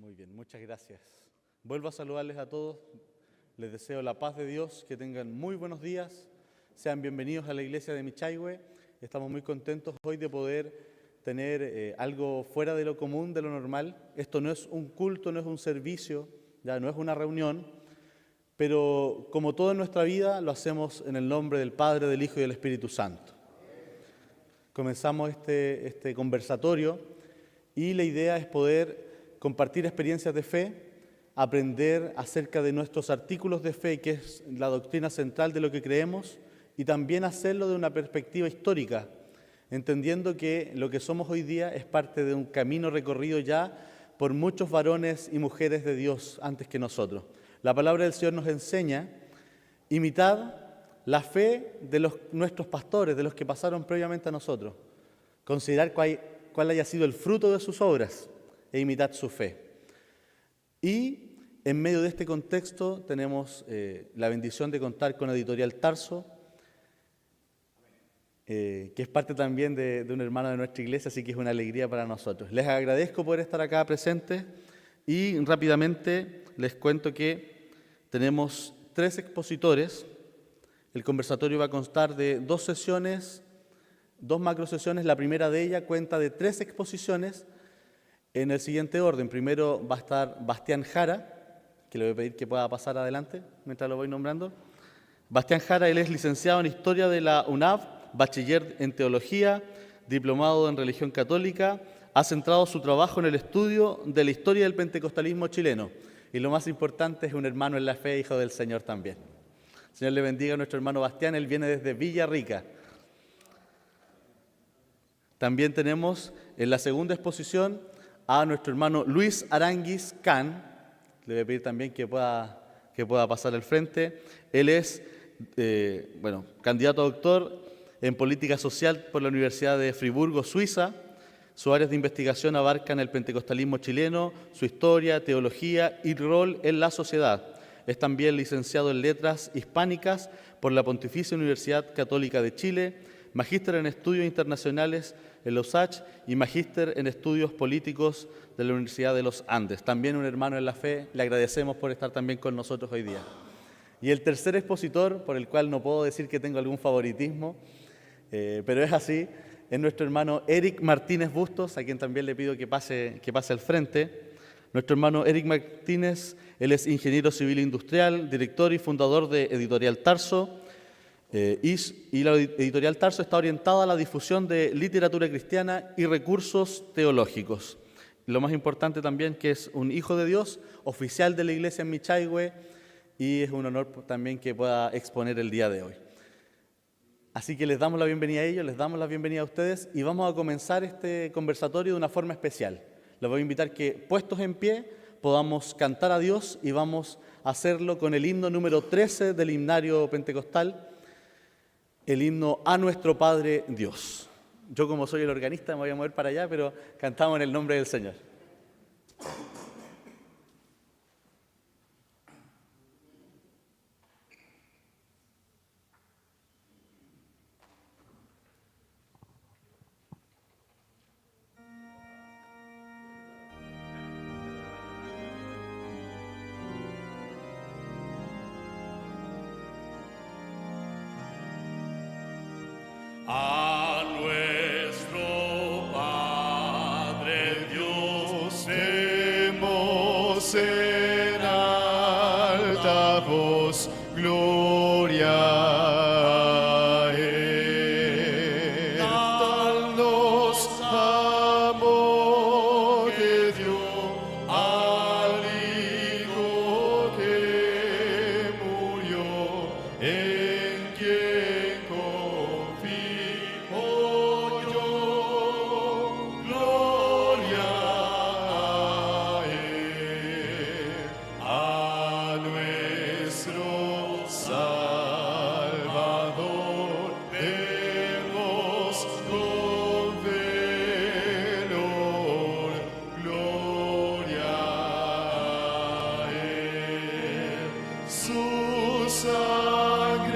Muy bien, muchas gracias. Vuelvo a saludarles a todos. Les deseo la paz de Dios, que tengan muy buenos días. Sean bienvenidos a la iglesia de Michayhue. Estamos muy contentos hoy de poder tener algo fuera de lo común, de lo normal. Esto no es un culto, no es un servicio, ya no es una reunión, pero como todo en nuestra vida, lo hacemos en el nombre del Padre, del Hijo y del Espíritu Santo. Comenzamos este conversatorio y la idea es poder compartir experiencias de fe, aprender acerca de nuestros artículos de fe, que es la doctrina central de lo que creemos, y también hacerlo de una perspectiva histórica, entendiendo que lo que somos hoy día es parte de un camino recorrido ya por muchos varones y mujeres de Dios antes que nosotros. La palabra del Señor nos enseña: imitad la fe de nuestros pastores, de los que pasaron previamente a nosotros. Considerar cuál haya sido el fruto de sus obras e imitad su fe. Y en medio de este contexto tenemos la bendición de contar con Editorial Tarso, que es parte también de un hermano de nuestra iglesia, así que es una alegría para nosotros. Les agradezco por estar acá presentes y rápidamente les cuento que tenemos 3 expositores. El conversatorio va a constar de 2 sesiones, 2 macrosesiones. La primera de ellas cuenta de 3 exposiciones en el siguiente orden. Primero va a estar Bastián Jara, que le voy a pedir que pueda pasar adelante mientras lo voy nombrando. Bastián Jara, él es licenciado en Historia de la UNAV, bachiller en Teología, diplomado en Religión Católica. Ha centrado su trabajo en el estudio de la historia del pentecostalismo chileno. Y lo más importante, es un hermano en la fe, hijo del Señor también. El Señor le bendiga a nuestro hermano Bastián, él viene desde Villarrica. También tenemos en la segunda exposición a nuestro hermano Luis Aranguis Can. Le voy a pedir también que pueda pasar al frente. Él es candidato a doctor en Política Social por la Universidad de Friburgo, Suiza. Sus áreas de investigación abarcan el pentecostalismo chileno, su historia, teología y rol en la sociedad. Es también licenciado en Letras Hispánicas por la Pontificia Universidad Católica de Chile, magíster en Estudios Internacionales en la USACH y magíster en Estudios Políticos de la Universidad de los Andes. También un hermano en la fe, le agradecemos por estar también con nosotros hoy día. Y el tercer expositor, por el cual no puedo decir que tengo algún favoritismo, pero es así, es nuestro hermano Eric Martínez Bustos, a quien también le pido que pase al frente. Nuestro hermano Eric Martínez, él es ingeniero civil industrial, director y fundador de Editorial Tarso, y la Editorial Tarso está orientada a la difusión de literatura cristiana y recursos teológicos. Lo más importante también, que es un hijo de Dios, oficial de la iglesia en Michayhue, y es un honor también que pueda exponer el día de hoy. Así que les damos la bienvenida a ellos, les damos la bienvenida a ustedes y vamos a comenzar este conversatorio de una forma especial. Les voy a invitar que, puestos en pie, podamos cantar a Dios, y vamos a hacerlo con el himno número 13 del himnario pentecostal, el himno A Nuestro Padre Dios. Yo, como soy el organista, me voy a mover para allá, pero cantamos en el nombre del Señor. A nuestro Padre Dios demos en alta voz gloria a Él. Tal nos amor que dio al Hijo que murió, en quien confío yo. Gloria a Él, a nuestro Salvador demos con velor. Gloria a Él, su sangre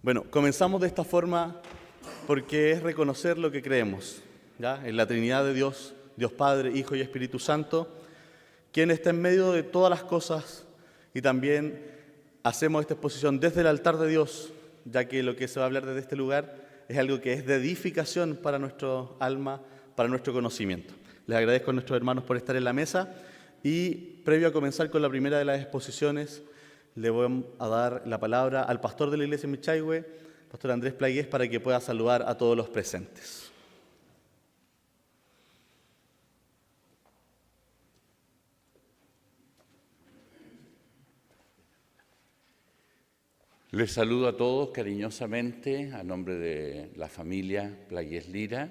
Bueno, comenzamos de esta forma porque es reconocer lo que creemos, ¿ya? En la Trinidad de Dios, Dios Padre, Hijo y Espíritu Santo, quien está en medio de todas las cosas, y también hacemos esta exposición desde el altar de Dios, ya que lo que se va a hablar desde este lugar es algo que es de edificación para nuestro alma, para nuestro conocimiento. Les agradezco a nuestros hermanos por estar en la mesa y previo a comenzar con la primera de las exposiciones, le voy a dar la palabra al pastor de la iglesia Michayhue, pastor Andrés Plagués, para que pueda saludar a todos los presentes. Les saludo a todos cariñosamente a nombre de la familia Plagués Lira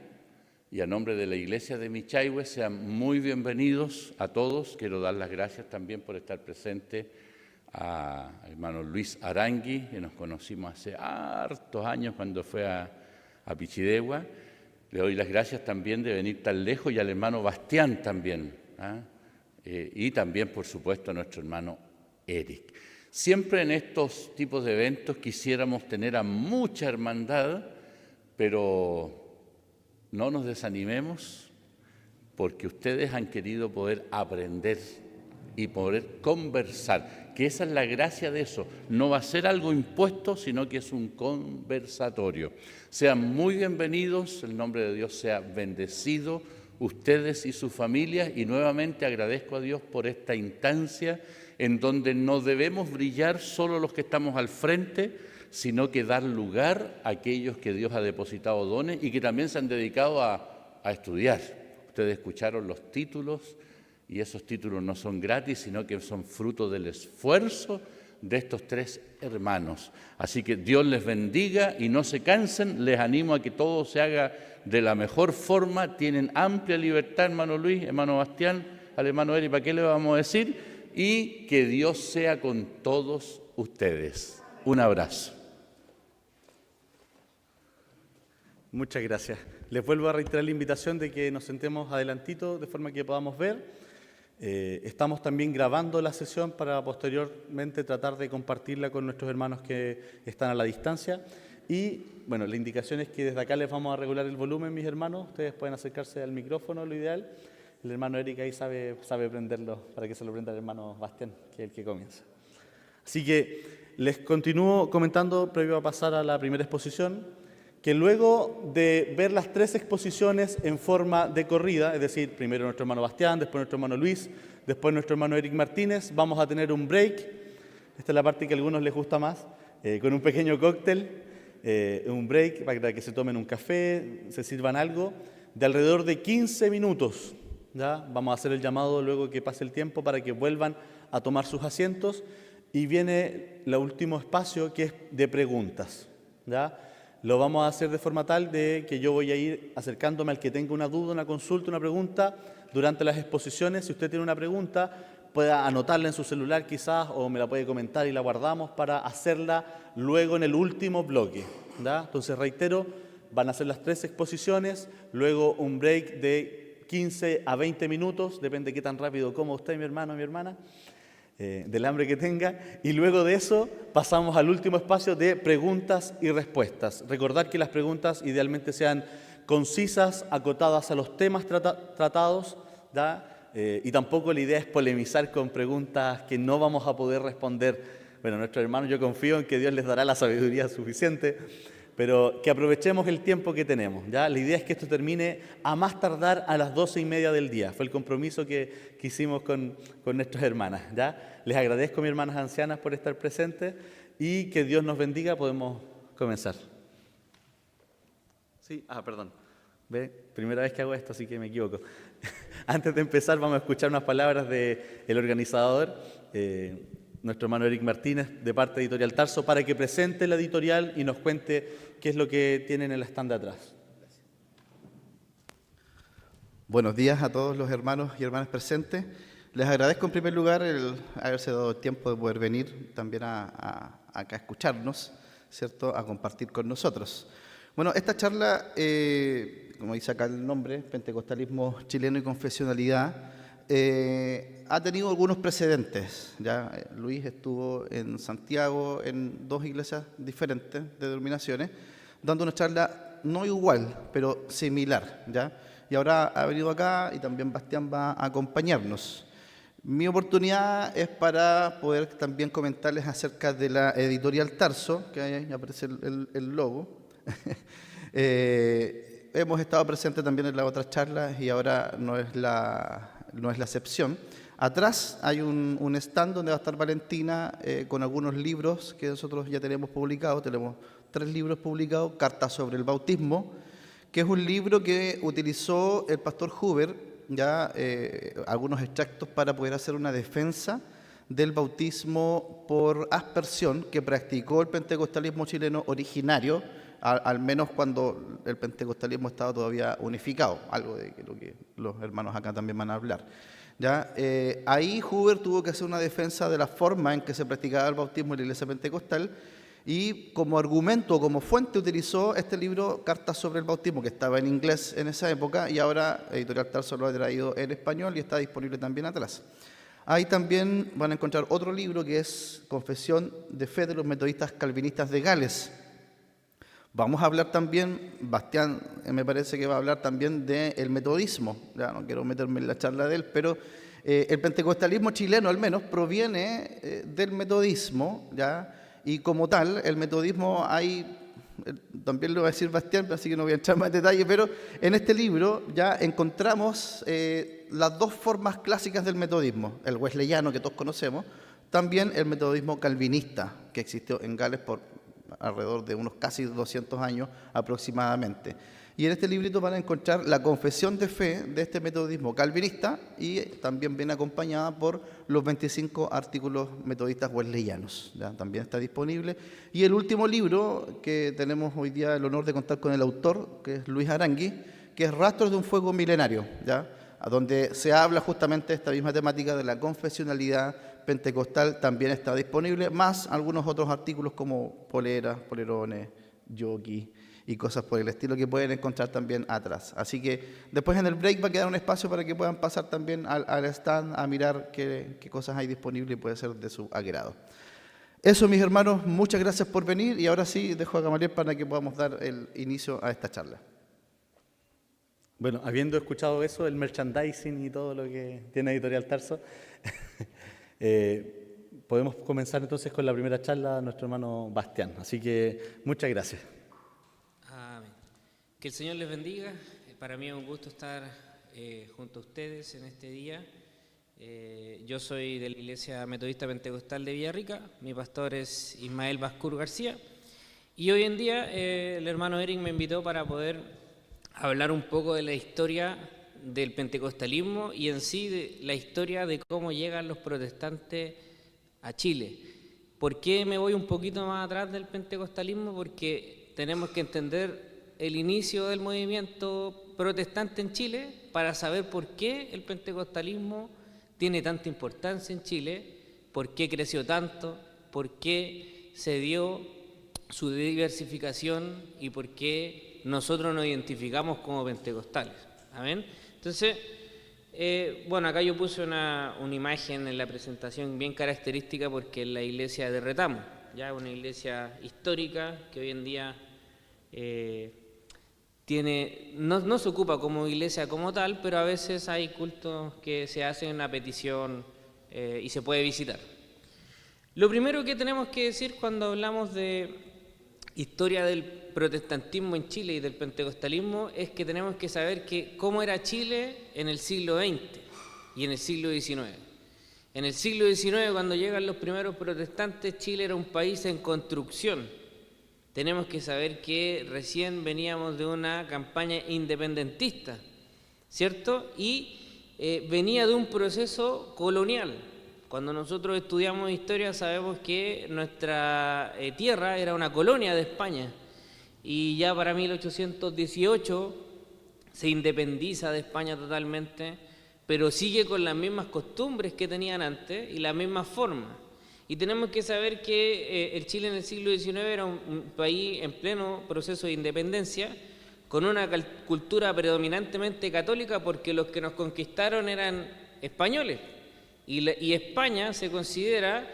y a nombre de la iglesia de Michayhue. Sean muy bienvenidos a todos. Quiero dar las gracias también por estar presente a hermano Luis Arangui, que nos conocimos hace hartos años cuando fue a Pichidegua. Le doy las gracias también de venir tan lejos, y al hermano Bastián también, y también, por supuesto, a nuestro hermano Eric. Siempre en estos tipos de eventos quisiéramos tener a mucha hermandad, pero no nos desanimemos, porque ustedes han querido poder aprender y poder conversar, que esa es la gracia de eso. No va a ser algo impuesto, sino que es un conversatorio. Sean muy bienvenidos, el nombre de Dios sea bendecido, ustedes y sus familias, y nuevamente agradezco a Dios por esta instancia en donde no debemos brillar solo los que estamos al frente, sino que dar lugar a aquellos que Dios ha depositado dones y que también se han dedicado a estudiar. Ustedes escucharon los títulos, y esos títulos no son gratis, sino que son fruto del esfuerzo de estos tres hermanos. Así que Dios les bendiga y no se cansen. Les animo a que todo se haga de la mejor forma. Tienen amplia libertad, hermano Luis, hermano Bastián, al hermano Eri, ¿para qué le vamos a decir? Y que Dios sea con todos ustedes. Un abrazo. Muchas gracias. Les vuelvo a reiterar la invitación de que nos sentemos adelantito de forma que podamos ver. Estamos también grabando la sesión para posteriormente tratar de compartirla con nuestros hermanos que están a la distancia. Y bueno, la indicación es que desde acá les vamos a regular el volumen, mis hermanos. Ustedes pueden acercarse al micrófono, lo ideal. El hermano Eric ahí sabe prenderlo para que se lo prenda el hermano Bastián, que es el que comienza. Así que les continúo comentando, previo a pasar a la primera exposición, que luego de ver las tres exposiciones en forma de corrida, es decir, primero nuestro hermano Bastián, después nuestro hermano Luis, después nuestro hermano Eric Martínez, vamos a tener un break. Esta es la parte que a algunos les gusta más, con un pequeño cóctel, un break para que se tomen un café, se sirvan algo, de alrededor de 15 minutos. ¿Ya? Vamos a hacer el llamado luego que pase el tiempo para que vuelvan a tomar sus asientos, y viene el último espacio, que es de preguntas. ¿Ya? Lo vamos a hacer de forma tal de que yo voy a ir acercándome al que tenga una duda, una consulta, una pregunta durante las exposiciones. Si usted tiene una pregunta, pueda anotarla en su celular quizás, o me la puede comentar y la guardamos para hacerla luego en el último bloque. ¿Ya? Entonces reitero, van a ser las tres exposiciones, luego un break de 15 a 20 minutos, depende de qué tan rápido coma usted, mi hermano, mi hermana, del hambre que tenga, y luego de eso pasamos al último espacio de preguntas y respuestas. Recordar que las preguntas idealmente sean concisas, acotadas a los temas tratados, ¿da? Y tampoco la idea es polemizar con preguntas que no vamos a poder responder. Bueno, nuestros hermanos, yo confío en que Dios les dará la sabiduría suficiente, pero que aprovechemos el tiempo que tenemos. ¿Ya? La idea es que esto termine a más tardar a las 12:30 del día. Fue el compromiso que hicimos con nuestras hermanas. ¿Ya? Les agradezco, mis hermanas ancianas, por estar presentes, y que Dios nos bendiga. Podemos comenzar. Sí, perdón. ¿Ve? Primera vez que hago esto, así que me equivoco. Antes de empezar, vamos a escuchar unas palabras del organizador, nuestro hermano Eric Martínez, de parte de Editorial Tarso, para que presente la editorial y nos cuente qué es lo que tienen en el stand de atrás. Buenos días a todos los hermanos y hermanas presentes. Les agradezco en primer lugar el haberse dado el tiempo de poder venir también acá a escucharnos, ¿cierto?, a compartir con nosotros. Bueno, esta charla, como dice acá el nombre, Pentecostalismo Chileno y Confesionalidad, ha tenido algunos precedentes. ¿Ya? Luis estuvo en Santiago en 2 iglesias diferentes de denominaciones, dando una charla no igual, pero similar. ¿Ya? Y ahora ha venido acá y también Bastián va a acompañarnos. Mi oportunidad es para poder también comentarles acerca de la editorial Tarso, que ahí aparece el logo. Hemos estado presentes también en las otras charlas y ahora no es la excepción. Atrás hay un stand donde va a estar Valentina con algunos libros que nosotros ya tenemos publicados. Tenemos 3 libros publicados: Carta sobre el bautismo, que es un libro que utilizó el pastor Huber, ya algunos extractos para poder hacer una defensa del bautismo por aspersión que practicó el pentecostalismo chileno originario, al menos cuando el pentecostalismo estaba todavía unificado, algo de lo que los hermanos acá también van a hablar. ¿Ya? Ahí Huber tuvo que hacer una defensa de la forma en que se practicaba el bautismo en la iglesia pentecostal, y como argumento, como fuente, utilizó este libro, Cartas sobre el bautismo, que estaba en inglés en esa época, y ahora Editorial Tarso lo ha traído en español y está disponible también atrás. Ahí también van a encontrar otro libro que es Confesión de Fe de los Metodistas Calvinistas de Gales. Vamos a hablar también, Bastián me parece que va a hablar también del metodismo. Ya no quiero meterme en la charla de él, pero el pentecostalismo chileno al menos proviene del metodismo, ¿ya? Y como tal, el metodismo también lo va a decir Bastián, así que no voy a entrar más en detalle, pero en este libro ya encontramos las 2 formas clásicas del metodismo: el wesleyano, que todos conocemos, también el metodismo calvinista, que existió en Gales por alrededor de unos casi 200 años aproximadamente. Y en este librito van a encontrar la confesión de fe de este metodismo calvinista, y también viene acompañada por los 25 artículos metodistas wesleyanos. ¿Ya? También está disponible. Y el último libro, que tenemos hoy día el honor de contar con el autor, que es Luis Aranguis, que es Rastros de un fuego milenario, ¿ya? A donde se habla justamente de esta misma temática de la confesionalidad pentecostal. También está disponible, más algunos otros artículos como poleras, polerones, jockey y cosas por el estilo, que pueden encontrar también atrás. Así que después en el break va a quedar un espacio para que puedan pasar también al stand a mirar qué cosas hay disponibles y puede ser de su agrado. Eso, mis hermanos, muchas gracias por venir, y ahora sí dejo a Gamaliel para que podamos dar el inicio a esta charla. Bueno, habiendo escuchado eso, el merchandising y todo lo que tiene Editorial Tarso, podemos comenzar entonces con la primera charla, nuestro hermano Bastián. Así que muchas gracias. Amén. Que el Señor les bendiga. Para mí es un gusto estar junto a ustedes en este día. Yo soy de la Iglesia Metodista Pentecostal de Villarrica. Mi pastor es Ismael Bascur García. Y hoy en día el hermano Eric me invitó para poder hablar un poco de la historia del pentecostalismo y en sí de la historia de cómo llegan los protestantes a Chile. ¿Por qué me voy un poquito más atrás del pentecostalismo? Porque tenemos que entender el inicio del movimiento protestante en Chile para saber por qué el pentecostalismo tiene tanta importancia en Chile, por qué creció tanto, por qué se dio su diversificación y por qué nosotros nos identificamos como pentecostales. Amén. Entonces, bueno, acá yo puse una imagen en la presentación bien característica porque es la iglesia de Retamo, ya una iglesia histórica que hoy en día no se ocupa como iglesia como tal, pero a veces hay cultos que se hacen a petición y se puede visitar. Lo primero que tenemos que decir cuando hablamos de historia del protestantismo en Chile y del pentecostalismo es que tenemos que saber cómo era Chile en el siglo XX y en el siglo XIX. En el siglo XIX, cuando llegan los primeros protestantes, Chile era un país en construcción. Tenemos que saber que recién veníamos de una campaña independentista, ¿cierto? Y venía de un proceso colonial. Cuando nosotros estudiamos historia sabemos que nuestra tierra era una colonia de España y ya para 1818 se independiza de España totalmente, pero sigue con las mismas costumbres que tenían antes y las mismas formas. Y tenemos que saber que el Chile en el siglo XIX era un país en pleno proceso de independencia, con una cultura predominantemente católica, porque los que nos conquistaron eran españoles. Y España se considera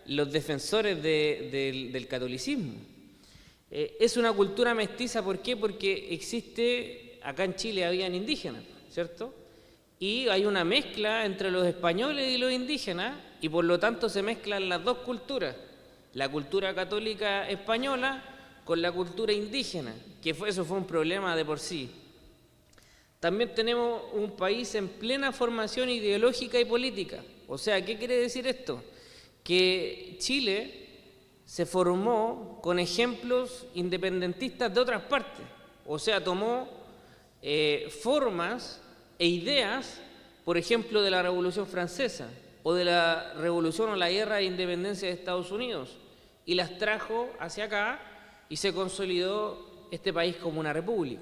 los defensores del catolicismo. Es una cultura mestiza, ¿por qué? Porque existe, acá en Chile habían indígenas, ¿cierto? Y hay una mezcla entre los españoles y los indígenas, y por lo tanto se mezclan las dos culturas, la cultura católica española con la cultura indígena, eso fue un problema de por sí. También tenemos un país en plena formación ideológica y política. O sea, ¿qué quiere decir esto? Que Chile se formó con ejemplos independentistas de otras partes. O sea, tomó formas e ideas, por ejemplo, de la Revolución Francesa o de la Revolución o la Guerra de Independencia de Estados Unidos, y las trajo hacia acá y se consolidó este país como una república,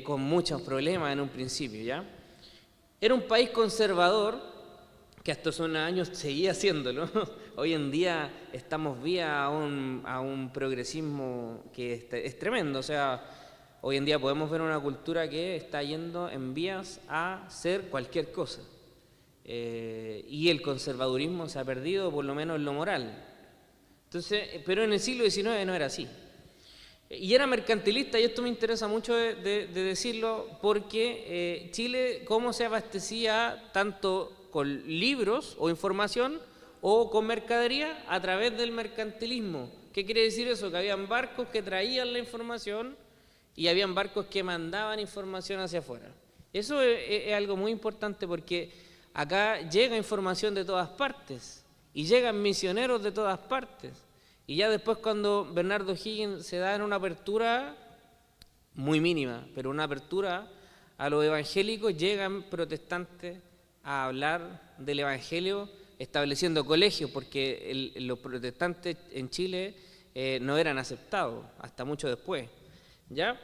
con muchos problemas en un principio, ¿ya? Era un país conservador, que hasta hace unos años seguía haciéndolo. Hoy en día estamos vía a un progresismo que es tremendo. O sea, hoy en día podemos ver una cultura que está yendo en vías a ser cualquier cosa. Y el conservadurismo se ha perdido, por lo menos en lo moral. Entonces, pero en el siglo XIX no era así. Y era mercantilista, y esto me interesa mucho de decirlo, porque Chile, cómo se abastecía tanto con libros o información o con mercadería a través del mercantilismo. ¿Qué quiere decir eso? Que habían barcos que traían la información y habían barcos que mandaban información hacia afuera. Eso es algo muy importante, porque acá llega información de todas partes y llegan misioneros de todas partes. Y ya después, cuando Bernardo O'Higgins se da en una apertura muy mínima, pero una apertura a los evangélicos, llegan protestantes a hablar del evangelio, estableciendo colegios, porque los protestantes en Chile no eran aceptados hasta mucho después, ¿ya?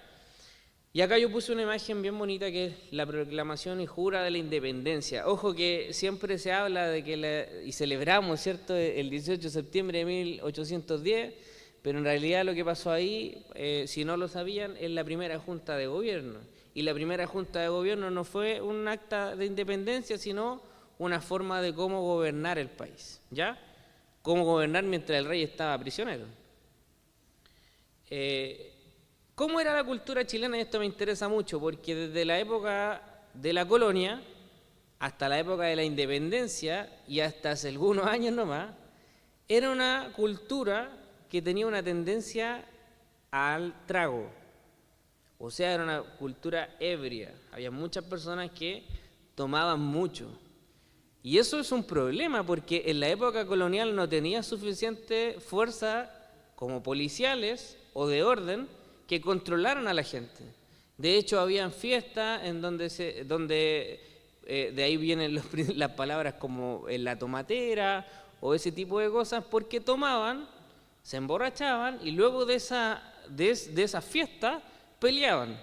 Y acá yo puse una imagen bien bonita, que es la proclamación y jura de la independencia. Ojo que siempre se habla de que y celebramos, ¿cierto?, el 18 de septiembre de 1810, pero en realidad lo que pasó ahí, si no lo sabían, es la primera junta de gobierno. Y la primera junta de gobierno no fue un acta de independencia, sino una forma de cómo gobernar el país, ¿ya? Cómo gobernar mientras el rey estaba prisionero. ¿Cómo era la cultura chilena? Y esto me interesa mucho, porque desde la época de la colonia hasta la época de la independencia y hasta hace algunos años nomás, era una cultura que tenía una tendencia al trago. O sea, era una cultura ebria. Había muchas personas que tomaban mucho. Y eso es un problema, porque en la época colonial no tenía suficiente fuerza como policiales o de orden que controlaran a la gente. De hecho, habían fiestas en donde de ahí vienen las palabras como en la tomatera o ese tipo de cosas, porque tomaban, se emborrachaban y luego de esa fiesta peleaban.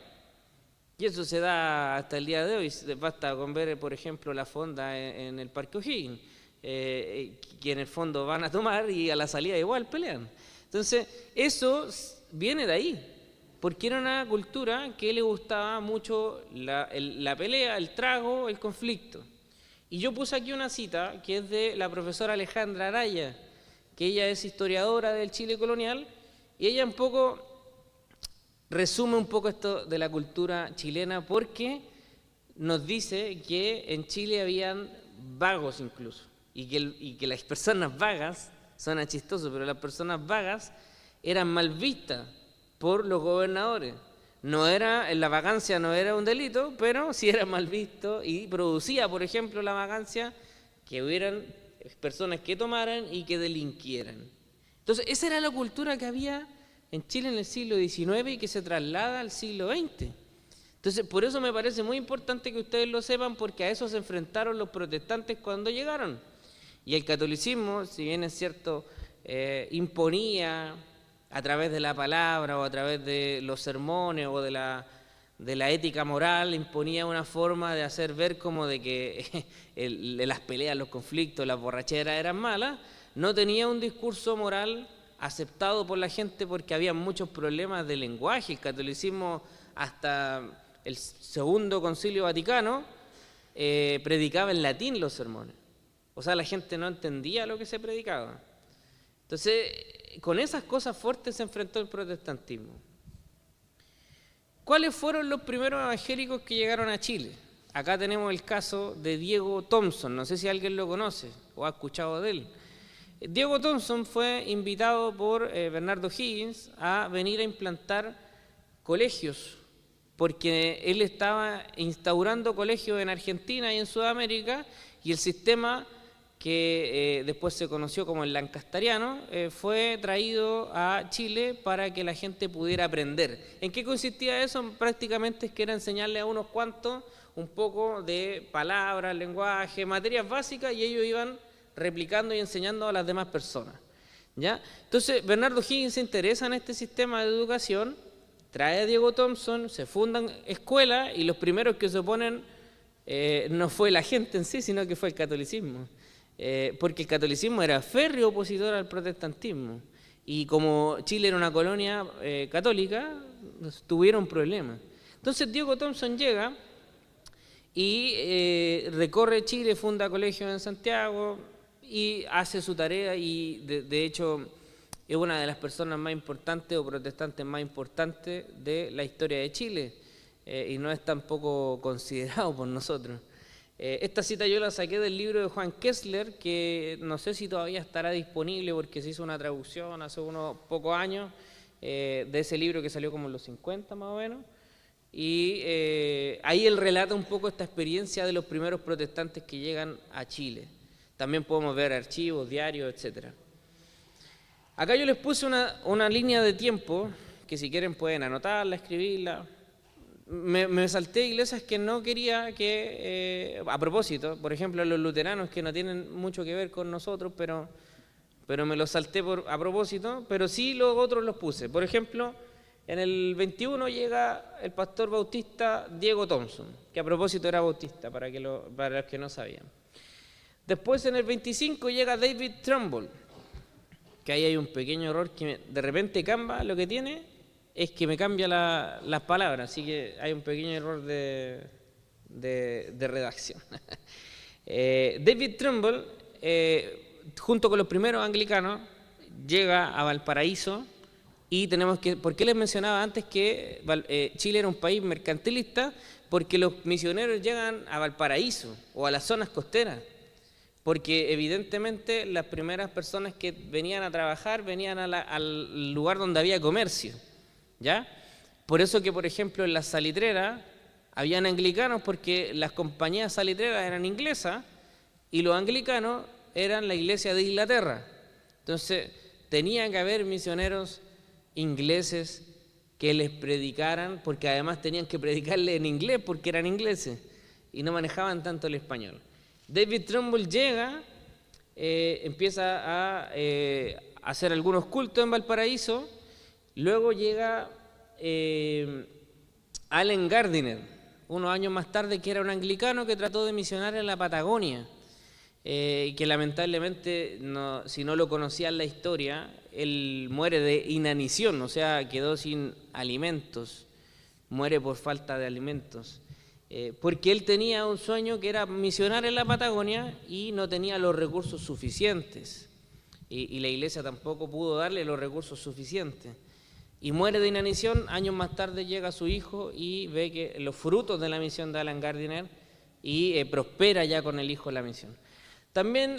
Y eso se da hasta el día de hoy. Basta con ver, por ejemplo, la fonda en el Parque O'Higgins, que en el fondo van a tomar y a la salida igual pelean. Entonces, eso viene de ahí, porque era una cultura que le gustaba mucho la pelea, el trago, el conflicto. Y yo puse aquí una cita que es de la profesora Alejandra Araya, que ella es historiadora del Chile colonial, y ella un poco resume un poco esto de la cultura chilena, porque nos dice que en Chile habían vagos incluso, y que las personas vagas, suena chistoso, pero las personas vagas eran mal vistas por los gobernadores. La vagancia no era un delito, pero sí era mal visto y producía, por ejemplo, la vagancia que hubieran personas que tomaran y que delinquieran. Entonces, esa era la cultura que había en Chile en el siglo XIX y que se traslada al siglo XX. Entonces, por eso me parece muy importante que ustedes lo sepan, porque a eso se enfrentaron los protestantes cuando llegaron. Y el catolicismo, si bien es cierto, imponía a través de la palabra o a través de los sermones o de la ética moral, imponía una forma de hacer ver como de que las peleas, los conflictos, las borracheras eran malas. No tenía un discurso moral aceptado por la gente, porque había muchos problemas de lenguaje. El catolicismo, hasta el Segundo Concilio Vaticano, predicaba en latín los sermones. O sea, la gente no entendía lo que se predicaba. Entonces, con esas cosas fuertes se enfrentó el protestantismo. ¿Cuáles fueron los primeros evangélicos que llegaron a Chile? Acá tenemos el caso de Diego Thompson, no sé si alguien lo conoce o ha escuchado de él. Diego Thompson fue invitado por Bernardo Higgins a venir a implantar colegios, porque él estaba instaurando colegios en Argentina y en Sudamérica, y el sistema que después se conoció como el lancastariano, fue traído a Chile para que la gente pudiera aprender. ¿En qué consistía eso? Prácticamente es que era enseñarle a unos cuantos un poco de palabras, lenguaje, materias básicas, y ellos iban replicando y enseñando a las demás personas, ¿ya? Entonces, Bernardo Higgins se interesa en este sistema de educación, trae a Diego Thompson, se fundan escuelas, y los primeros que se oponen no fue la gente en sí, sino que fue el catolicismo. Porque el catolicismo era férreo opositor al protestantismo, y como Chile era una colonia católica, tuvieron problemas. Entonces Diego Thompson llega y recorre Chile, funda colegios en Santiago y hace su tarea, y de hecho es una de las personas más importantes o protestantes más importantes de la historia de Chile, y no es tampoco considerado por nosotros. Esta cita yo la saqué del libro de Juan Kessler, que no sé si todavía estará disponible porque se hizo una traducción hace unos pocos años de ese libro que salió como en los 50 más o menos, y ahí él relata un poco esta experiencia de los primeros protestantes que llegan a Chile. También podemos ver archivos, diarios, etc. Acá yo les puse una línea de tiempo que si quieren pueden anotarla, escribirla. Me salté iglesias que no quería que, a propósito, por ejemplo los luteranos, que no tienen mucho que ver con nosotros, pero me los salté a propósito, pero sí los otros los puse. Por ejemplo, en el 21 llega el pastor bautista Diego Thompson, que a propósito era bautista, para los que no sabían. Después en el 25 llega David Trumbull, que ahí hay un pequeño error que de repente Canva lo que tiene es que me cambia las palabras, así que hay un pequeño error de redacción. David Trumbull, junto con los primeros anglicanos, llega a Valparaíso, y ¿por qué les mencionaba antes que Chile era un país mercantilista? Porque los misioneros llegan a Valparaíso o a las zonas costeras, porque evidentemente las primeras personas que venían a trabajar venían al lugar donde había comercio, ¿ya? Por eso que, por ejemplo, en las salitreras habían anglicanos, porque las compañías salitreras eran inglesas y los anglicanos eran la iglesia de Inglaterra. Entonces, tenía que haber misioneros ingleses que les predicaran, porque además tenían que predicarle en inglés porque eran ingleses y no manejaban tanto el español. David Trumbull llega, empieza a hacer algunos cultos en Valparaíso. Luego llega Allen Gardiner, unos años más tarde, que era un anglicano que trató de misionar en la Patagonia, y que lamentablemente, si no lo conocía en la historia, él muere de inanición, o sea, quedó sin alimentos, muere por falta de alimentos, porque él tenía un sueño que era misionar en la Patagonia y no tenía los recursos suficientes, y la iglesia tampoco pudo darle los recursos suficientes. Y muere de inanición. Años más tarde llega su hijo y ve que los frutos de la misión de Allen Gardiner, y prospera ya con el hijo la misión. También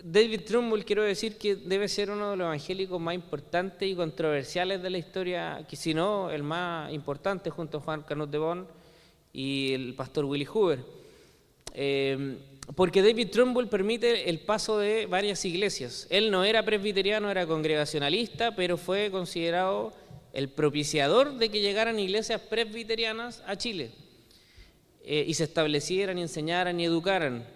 David Trumbull, quiero decir que debe ser uno de los evangélicos más importantes y controversiales de la historia, que si no el más importante, junto a Juan Canut de Bon y el pastor Willie Hoover. Porque David Trumbull permite el paso de varias iglesias. Él no era presbiteriano, era congregacionalista, pero fue considerado el propiciador de que llegaran iglesias presbiterianas a Chile, y se establecieran, y enseñaran y educaran.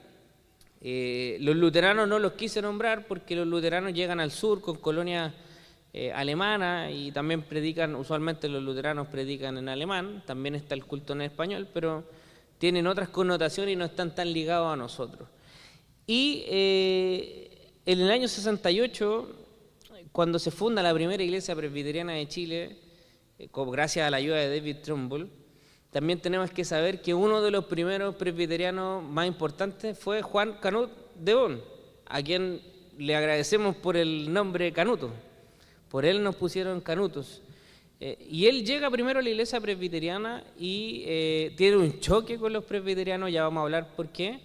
Los luteranos no los quise nombrar porque los luteranos llegan al sur con colonias alemanas, y también predican, usualmente los luteranos predican en alemán, también está el culto en español, pero tienen otras connotaciones y no están tan ligados a nosotros. Y en el año 68, cuando se funda la primera iglesia presbiteriana de Chile, gracias a la ayuda de David Trumbull, también tenemos que saber que uno de los primeros presbiterianos más importantes fue Juan Canut de Bon, a quien le agradecemos por el nombre Canuto. Por él nos pusieron Canutos. Y él llega primero a la iglesia presbiteriana y tiene un choque con los presbiterianos, ya vamos a hablar por qué.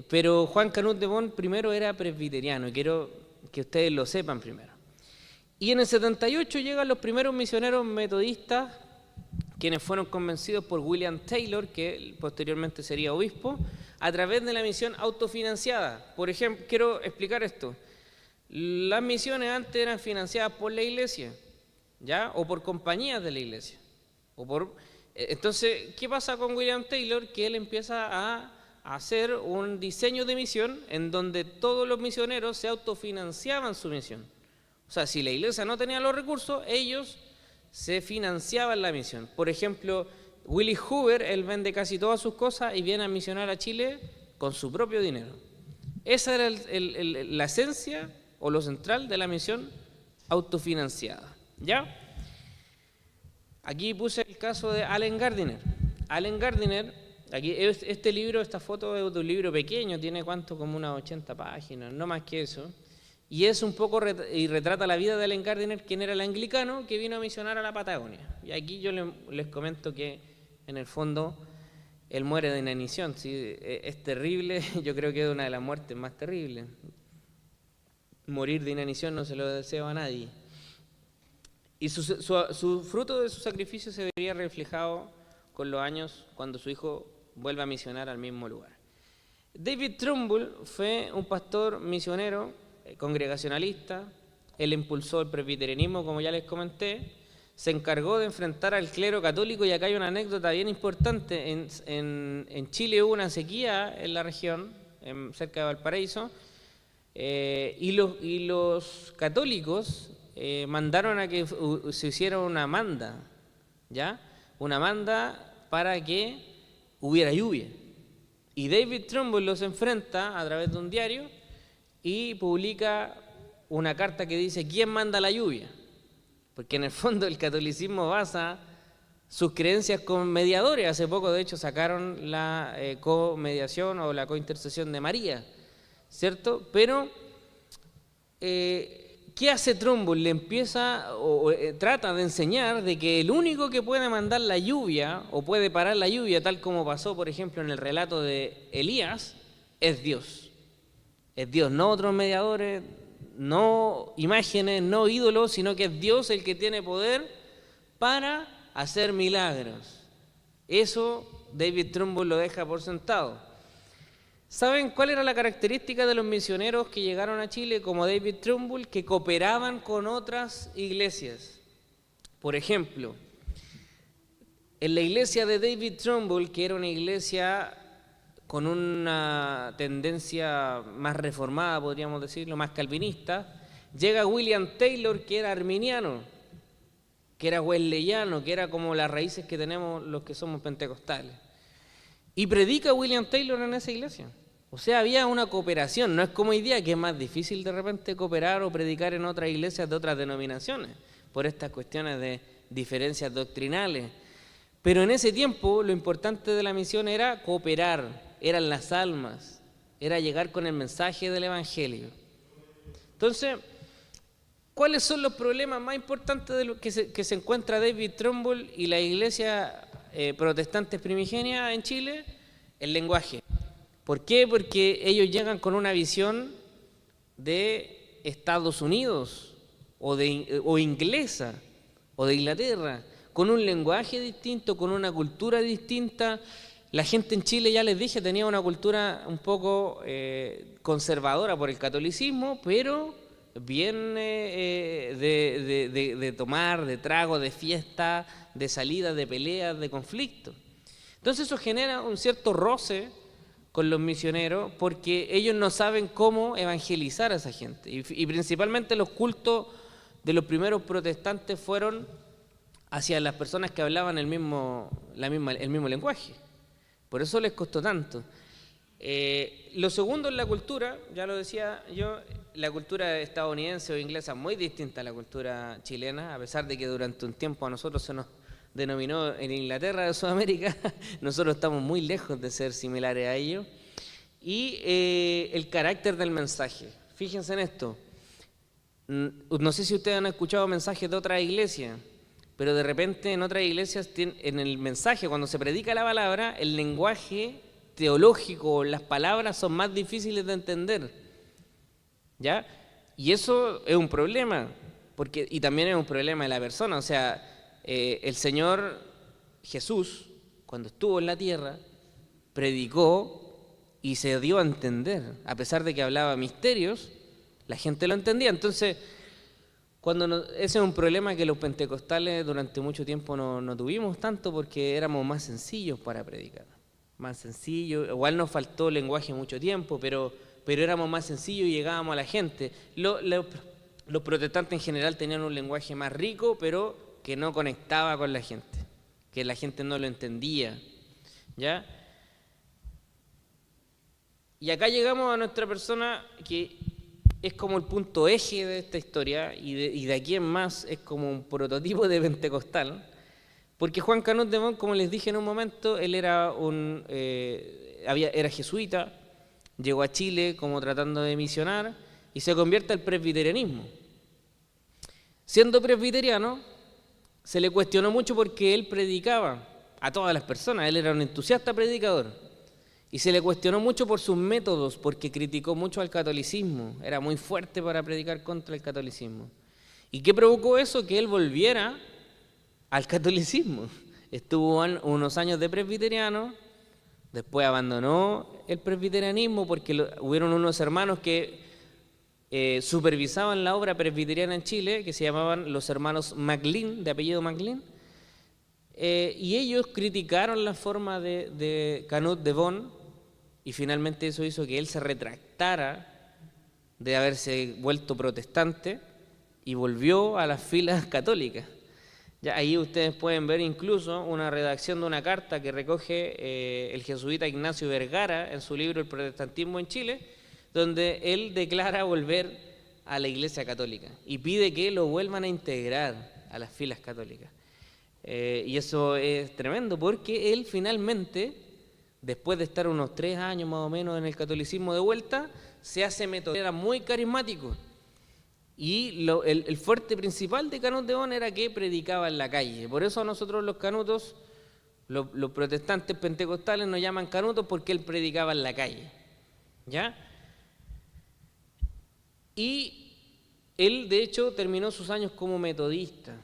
Pero Juan Canut de Bon primero era presbiteriano, y quiero que ustedes lo sepan primero. Y en el 78 llegan los primeros misioneros metodistas, quienes fueron convencidos por William Taylor, que posteriormente sería obispo, a través de la misión autofinanciada. Por ejemplo, quiero explicar esto. Las misiones antes eran financiadas por la iglesia, ¿ya? O por compañías de la iglesia. Entonces, ¿qué pasa con William Taylor? Que él empieza a hacer un diseño de misión en donde todos los misioneros se autofinanciaban su misión. O sea, si la iglesia no tenía los recursos, ellos se financiaban la misión. Por ejemplo, Willie Hoover, él vende casi todas sus cosas y viene a misionar a Chile con su propio dinero. Esa era la esencia o lo central de la misión autofinanciada, ¿ya? Aquí puse el caso de Allen Gardiner. Allen Gardiner, aquí este libro, esta foto es de un libro pequeño, tiene cuánto, como unas 80 páginas, no más que eso. Y es un poco, y retrata la vida de Allen Gardiner, quien era el anglicano que vino a misionar a la Patagonia. Y aquí yo les comento que, en el fondo, él muere de inanición. ¿Sí? Es terrible, yo creo que es una de las muertes más terribles. Morir de inanición no se lo deseo a nadie. Y su fruto de su sacrificio se vería reflejado con los años cuando su hijo vuelve a misionar al mismo lugar. David Trumbull fue un pastor misionero, congregacionalista. Él impulsó el presbiterianismo, como ya les comenté. Se encargó de enfrentar al clero católico, y acá hay una anécdota bien importante. En Chile hubo una sequía en la región, cerca de Valparaíso, y los católicos mandaron a que se hiciera una manda, ¿ya? Una manda para que hubiera lluvia. Y David Trumbull los enfrenta a través de un diario y publica una carta que dice: ¿quién manda la lluvia? Porque en el fondo el catolicismo basa sus creencias con mediadores. Hace poco, de hecho, sacaron la comediación o la cointercesión de María, ¿cierto? Pero, ¿qué hace Trumbull? Le empieza trata de enseñar de que el único que puede mandar la lluvia o puede parar la lluvia, tal como pasó, por ejemplo, en el relato de Elías, es Dios. Es Dios, no otros mediadores, no imágenes, no ídolos, sino que es Dios el que tiene poder para hacer milagros. Eso David Trumbull lo deja por sentado. ¿Saben cuál era la característica de los misioneros que llegaron a Chile como David Trumbull? Que cooperaban con otras iglesias. Por ejemplo, en la iglesia de David Trumbull, que era una iglesia con una tendencia más reformada, podríamos decirlo, más calvinista, llega William Taylor, que era arminiano, que era wesleyano, que era como las raíces que tenemos los que somos pentecostales. Y predica William Taylor en esa iglesia. O sea, había una cooperación. No es como hoy día, que es más difícil de repente cooperar o predicar en otras iglesias de otras denominaciones, por estas cuestiones de diferencias doctrinales. Pero en ese tiempo lo importante de la misión era cooperar, eran las almas, era llegar con el mensaje del Evangelio. Entonces, ¿cuáles son los problemas más importantes de lo que se encuentra David Trumbull y la iglesia protestante primigenia en Chile? El lenguaje. ¿Por qué? Porque ellos llegan con una visión de Estados Unidos o inglesa o de Inglaterra, con un lenguaje distinto, con una cultura distinta. La gente en Chile, ya les dije, tenía una cultura un poco conservadora por el catolicismo, pero bien de tomar, de trago, de fiesta, de salida, de peleas, de conflicto. Entonces eso genera un cierto roce con los misioneros, porque ellos no saben cómo evangelizar a esa gente. Y principalmente los cultos de los primeros protestantes fueron hacia las personas que hablaban el mismo lenguaje. Por eso les costó tanto. Lo segundo es la cultura, ya lo decía yo, la cultura estadounidense o inglesa es muy distinta a la cultura chilena, a pesar de que durante un tiempo a nosotros denominó en Inglaterra de Sudamérica. Nosotros estamos muy lejos de ser similares a ellos. Y el carácter del mensaje. Fíjense en esto. No sé si ustedes han escuchado mensajes de otras iglesias, pero de repente en otras iglesias, en el mensaje, cuando se predica la palabra, el lenguaje teológico, las palabras son más difíciles de entender, ¿ya? Y eso es un problema, y también es un problema de la persona. O sea, el Señor Jesús, cuando estuvo en la tierra, predicó y se dio a entender, a pesar de que hablaba misterios, la gente lo entendía. Entonces, ese es un problema que los pentecostales durante mucho tiempo no tuvimos tanto, porque éramos más sencillos para predicar, más sencillos. Igual nos faltó lenguaje mucho tiempo, pero éramos más sencillos y llegábamos a la gente. Los protestantes en general tenían un lenguaje más rico, pero que no conectaba con la gente, que la gente no lo entendía, ¿ya? Y acá llegamos a nuestra persona, que es como el punto eje de esta historia, y de aquí en más es como un prototipo de pentecostal, porque Juan Canut de Bon, como les dije en un momento, él era era jesuita, llegó a Chile como tratando de misionar y se convierte al presbiterianismo. Siendo presbiteriano, se le cuestionó mucho porque él predicaba a todas las personas, él era un entusiasta predicador. Y se le cuestionó mucho por sus métodos, porque criticó mucho al catolicismo, era muy fuerte para predicar contra el catolicismo. ¿Y qué provocó eso? Que él volviera al catolicismo. Estuvo unos años de presbiteriano, después abandonó el presbiterianismo porque hubieron unos hermanos que supervisaban la obra presbiteriana en Chile, que se llamaban los hermanos MacLean, de apellido MacLean, y ellos criticaron la forma de Canut de Bon, y finalmente eso hizo que él se retractara de haberse vuelto protestante y volvió a las filas católicas. Ya ahí ustedes pueden ver incluso una redacción de una carta que recoge el jesuita Ignacio Vergara en su libro El protestantismo en Chile, donde él declara volver a la Iglesia Católica y pide que lo vuelvan a integrar a las filas católicas. Y eso es tremendo, porque él finalmente, después de estar unos 3 años más o menos en el catolicismo de vuelta, se hace metodista, era muy carismático. Y el fuerte principal de Canut de Bon era que predicaba en la calle. Por eso a nosotros los canutos, los protestantes pentecostales nos llaman canutos, porque él predicaba en la calle, ¿ya? Y él, de hecho, terminó sus años como metodista.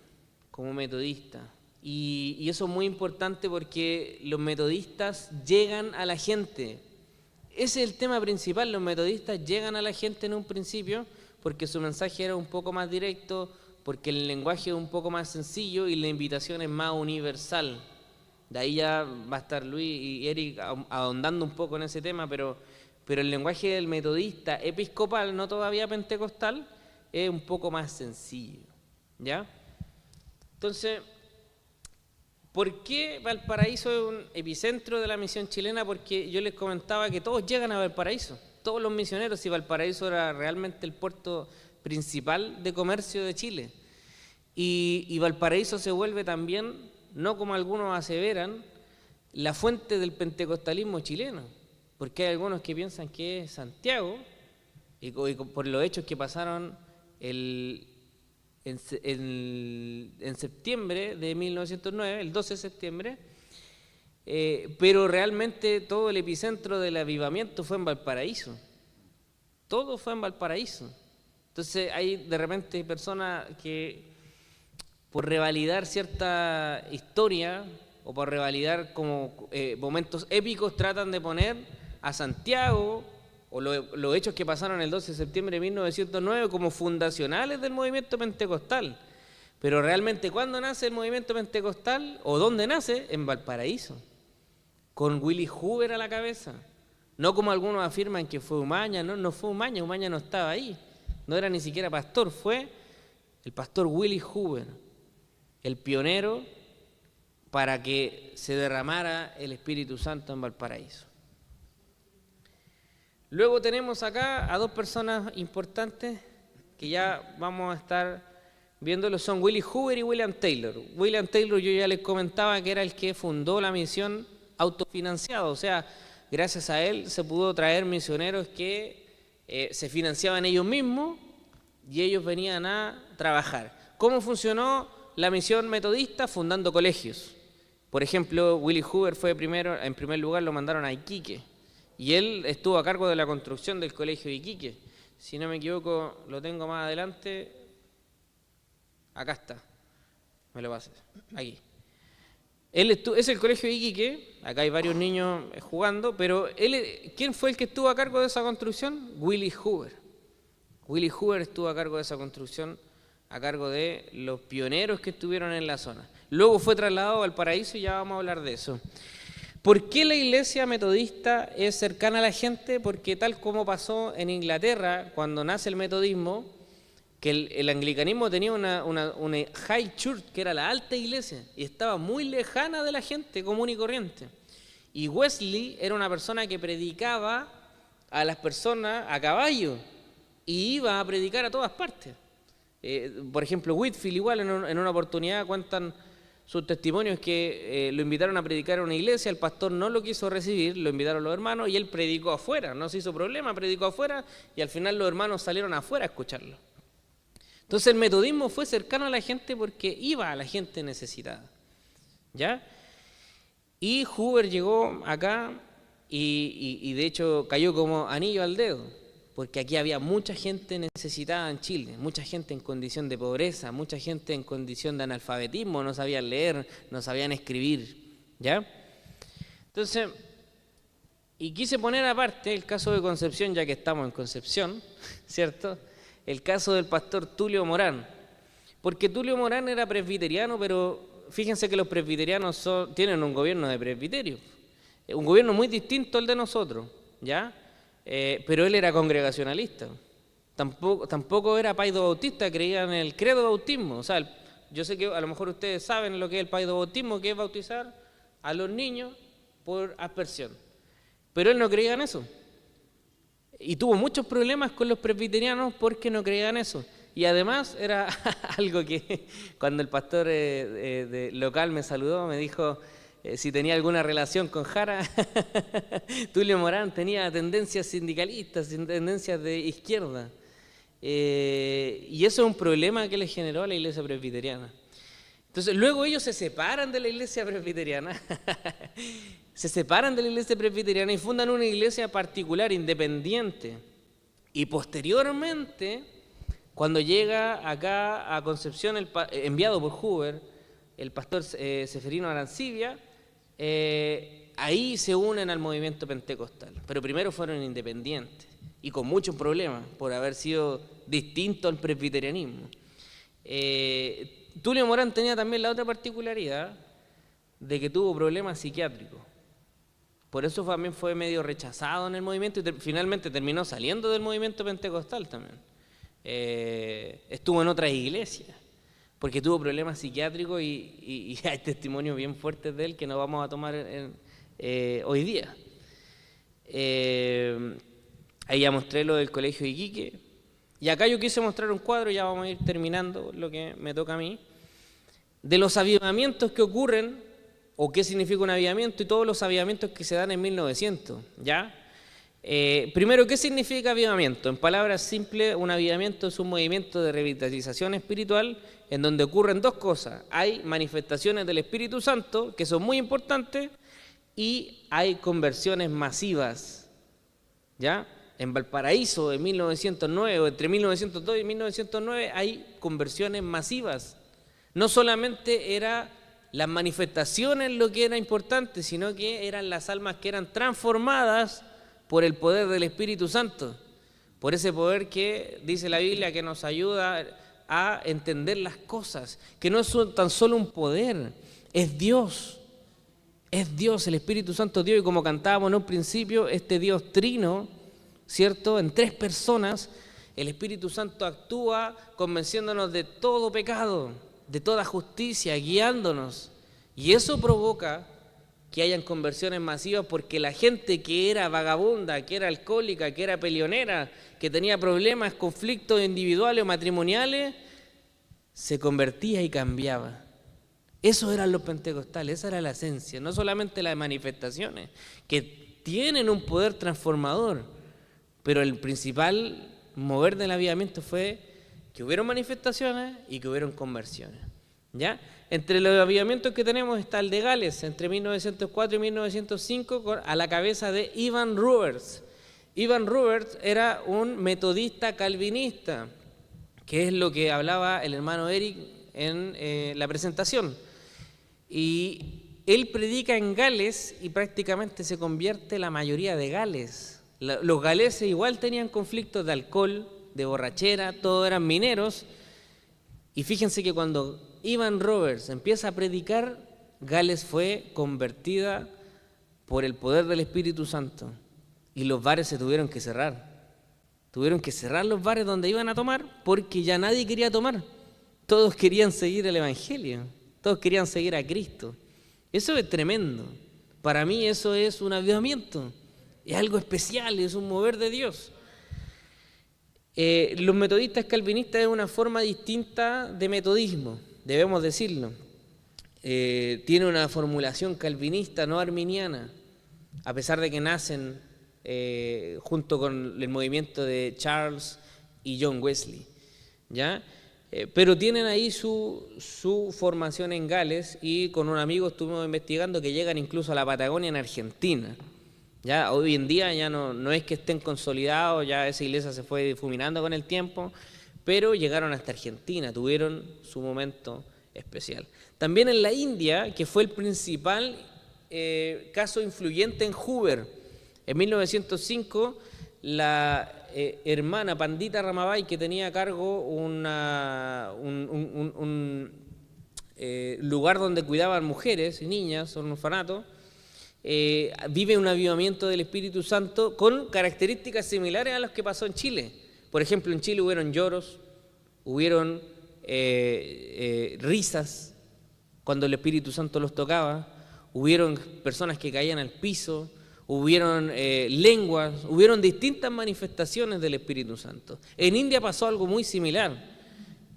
Y eso es muy importante, porque los metodistas llegan a la gente. Ese es el tema principal, los metodistas llegan a la gente en un principio, porque su mensaje era un poco más directo, porque el lenguaje es un poco más sencillo y la invitación es más universal. De ahí ya va a estar Luis y Eric ahondando un poco en ese tema, pero el lenguaje del metodista episcopal, no todavía pentecostal, es un poco más sencillo, ¿ya? Entonces, ¿por qué Valparaíso es un epicentro de la misión chilena? Porque yo les comentaba que todos llegan a Valparaíso, todos los misioneros, y Valparaíso era realmente el puerto principal de comercio de Chile. Y Valparaíso se vuelve también, no como algunos aseveran, la fuente del pentecostalismo chileno, porque hay algunos que piensan que es Santiago, y por los hechos que pasaron en septiembre de 1909, el 12 de septiembre, pero realmente todo el epicentro del avivamiento fue en Valparaíso. Todo fue en Valparaíso. Entonces hay de repente personas que, por revalidar cierta historia o por revalidar como momentos épicos, tratan de poner a Santiago o los hechos que pasaron el 12 de septiembre de 1909 como fundacionales del movimiento pentecostal. Pero realmente, ¿cuándo nace el movimiento pentecostal? ¿O dónde nace? En Valparaíso, con Willy Huber a la cabeza. No como algunos afirman que fue Umaña, no fue Umaña no estaba ahí, no era ni siquiera pastor, fue el pastor Willy Huber, el pionero para que se derramara el Espíritu Santo en Valparaíso. Luego tenemos acá a 2 personas importantes que ya vamos a estar viéndolo, son Willie Hoover y William Taylor. William Taylor yo ya les comentaba que era el que fundó la misión autofinanciada, o sea, gracias a él se pudo traer misioneros que se financiaban ellos mismos y ellos venían a trabajar. ¿Cómo funcionó la misión metodista? Fundando colegios. Por ejemplo, Willie Hoover fue en primer lugar lo mandaron a Iquique y él estuvo a cargo de la construcción del colegio de Iquique. Si no me equivoco, lo tengo más adelante. Acá está. Me lo pases. Aquí. Es el colegio de Iquique. Acá hay varios niños jugando, pero ¿quién fue el que estuvo a cargo de esa construcción? Willie Hoover. Willie Hoover estuvo a cargo de esa construcción, a cargo de los pioneros que estuvieron en la zona. Luego fue trasladado al Paraíso y ya vamos a hablar de eso. ¿Por qué la iglesia metodista es cercana a la gente? Porque tal como pasó en Inglaterra, cuando nace el metodismo, que el anglicanismo tenía una high church, que era la alta iglesia, y estaba muy lejana de la gente común y corriente. Y Wesley era una persona que predicaba a las personas a caballo, y iba a predicar a todas partes. Por ejemplo, Whitefield igual en una oportunidad cuentan sus testimonios que lo invitaron a predicar a una iglesia, el pastor no lo quiso recibir, lo invitaron los hermanos y él predicó afuera, no se hizo problema, predicó afuera y al final los hermanos salieron afuera a escucharlo. Entonces el metodismo fue cercano a la gente porque iba a la gente necesitada, ¿ya? Y Hoover llegó acá y de hecho cayó como anillo al dedo, porque aquí había mucha gente necesitada en Chile, mucha gente en condición de pobreza, mucha gente en condición de analfabetismo, no sabían leer, no sabían escribir, ¿ya? Entonces, y quise poner aparte el caso de Concepción, ya que estamos en Concepción, ¿cierto? El caso del pastor Tulio Morán, porque Tulio Morán era presbiteriano, pero fíjense que los presbiterianos tienen un gobierno de presbiterio, un gobierno muy distinto al de nosotros, ¿ya? Pero él era congregacionalista, tampoco era paido bautista, creía en el credo bautismo. O sea, yo sé que a lo mejor ustedes saben lo que es el paido bautismo, que es bautizar a los niños por aspersión, pero él no creía en eso y tuvo muchos problemas con los presbiterianos porque no creían eso. Y además era algo que cuando el pastor local me saludó, me dijo si tenía alguna relación con Jara. Tulio Morán tenía tendencias sindicalistas, tendencias de izquierda. Y eso es un problema que le generó a la iglesia presbiteriana. Entonces, luego ellos se separan de la iglesia presbiteriana, y fundan una iglesia particular, independiente. Y posteriormente, cuando llega acá a Concepción, enviado por Hoover, el pastor Seferino Arancibia, ahí se unen al movimiento pentecostal, pero primero fueron independientes y con muchos problemas por haber sido distinto al presbiterianismo. Tulio Morán tenía también la otra particularidad de que tuvo problemas psiquiátricos, por eso también fue medio rechazado en el movimiento y finalmente terminó saliendo del movimiento pentecostal también. Estuvo en otras iglesias porque tuvo problemas psiquiátricos y hay testimonios bien fuertes de él que no vamos a tomar hoy día. Ahí ya mostré lo del colegio de Iquique. Y acá yo quise mostrar un cuadro, ya vamos a ir terminando lo que me toca a mí, de los avivamientos que ocurren, o qué significa un avivamiento y todos los avivamientos que se dan en 1900, ¿ya? Primero, ¿qué significa avivamiento? En palabras simples, un avivamiento es un movimiento de revitalización espiritual en donde ocurren dos cosas. Hay manifestaciones del Espíritu Santo, que son muy importantes, y hay conversiones masivas, ¿ya? En Valparaíso, en 1909, o entre 1902 y 1909, hay conversiones masivas. No solamente era las manifestaciones lo que era importante, sino que eran las almas que eran transformadas por el poder del Espíritu Santo, por ese poder que dice la Biblia que nos ayuda a entender las cosas, que no es tan solo un poder, es Dios, el Espíritu Santo Dios, y como cantábamos en un principio, este Dios trino, ¿cierto? En tres personas, el Espíritu Santo actúa convenciéndonos de todo pecado, de toda justicia, guiándonos, y eso provoca que hayan conversiones masivas porque la gente que era vagabunda, que era alcohólica, que era peleonera, que tenía problemas, conflictos individuales o matrimoniales, se convertía y cambiaba. Esos eran los pentecostales, esa era la esencia, no solamente las manifestaciones, que tienen un poder transformador, pero el principal mover del avivamiento fue que hubieron manifestaciones y que hubieron conversiones. ¿Ya? Entre los avivamientos que tenemos está el de Gales, entre 1904 y 1905, a la cabeza de Ivan Roberts. Ivan Roberts era un metodista calvinista, que es lo que hablaba el hermano Eric en la presentación. Y él predica en Gales y prácticamente se convierte la mayoría de Gales. Los galeses igual tenían conflictos de alcohol, de borrachera, todos eran mineros. Y fíjense que cuando Ivan Roberts empieza a predicar, Gales fue convertida por el poder del Espíritu Santo. Y los bares se tuvieron que cerrar. Tuvieron que cerrar los bares donde iban a tomar porque ya nadie quería tomar. Todos querían seguir el Evangelio. Todos querían seguir a Cristo. Eso es tremendo. Para mí eso es un avivamiento. Es algo especial, es un mover de Dios. Los metodistas calvinistas es una forma distinta de metodismo, debemos decirlo. Tiene una formulación calvinista, no arminiana, a pesar de que nacen junto con el movimiento de Charles y John Wesley, ¿ya? Pero tienen ahí su formación en Gales, y con un amigo estuvimos investigando que llegan incluso a la Patagonia en Argentina. Ya hoy en día ya no es que estén consolidados, ya esa iglesia se fue difuminando con el tiempo, pero llegaron hasta Argentina, tuvieron su momento especial. También en la India, que fue el principal caso influyente en Hoover. En 1905, la hermana Pandita Ramabai, que tenía a cargo un lugar donde cuidaban mujeres y niñas, un orfanato, vive un avivamiento del Espíritu Santo con características similares a las que pasó en Chile. Por ejemplo, en Chile hubieron lloros, hubieron risas cuando el Espíritu Santo los tocaba, hubieron personas que caían al piso, hubieron lenguas, hubieron distintas manifestaciones del Espíritu Santo. En India pasó algo muy similar.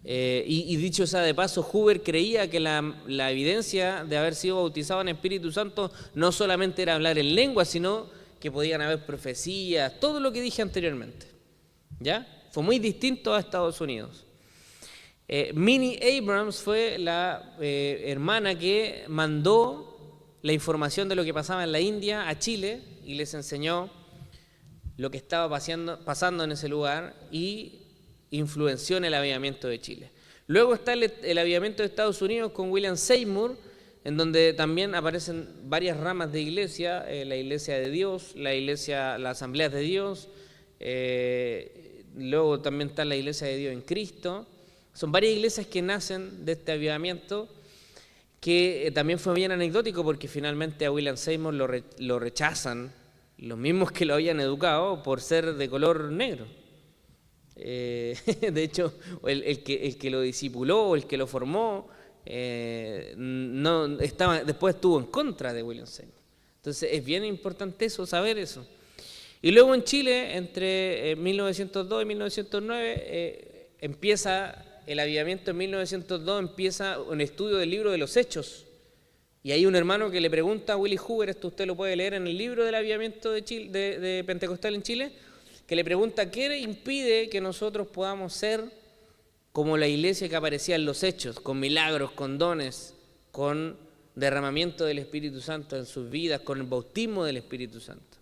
Y dicho sea de paso, Hoover creía que la evidencia de haber sido bautizado en Espíritu Santo no solamente era hablar en lengua, sino que podían haber profecías, todo lo que dije anteriormente. ¿Ya? Fue muy distinto a Estados Unidos. Minnie Abrams fue la hermana que mandó la información de lo que pasaba en la India a Chile y les enseñó lo que estaba pasando en ese lugar y influenció en el avivamiento de Chile. Luego está el avivamiento de Estados Unidos con William Seymour, en donde también aparecen varias ramas de iglesia, la Iglesia de Dios, la Asamblea de Dios, luego también está la Iglesia de Dios en Cristo. Son varias iglesias que nacen de este avivamiento, que también fue bien anecdótico porque finalmente a William Seymour lo rechazan los mismos que lo habían educado por ser de color negro. De hecho, el que lo discipuló, el que lo formó, después estuvo en contra de William Seymour. Entonces es bien importante saber eso. Y luego en Chile, entre 1902 y 1909, empieza el avivamiento. En 1902 empieza un estudio del libro de los Hechos. Y hay un hermano que le pregunta a Willy Hoover, esto usted lo puede leer en el libro del avivamiento de Chile, de Pentecostal en Chile, que le pregunta qué impide que nosotros podamos ser como la iglesia que aparecía en los Hechos, con milagros, con dones, con derramamiento del Espíritu Santo en sus vidas, con el bautismo del Espíritu Santo.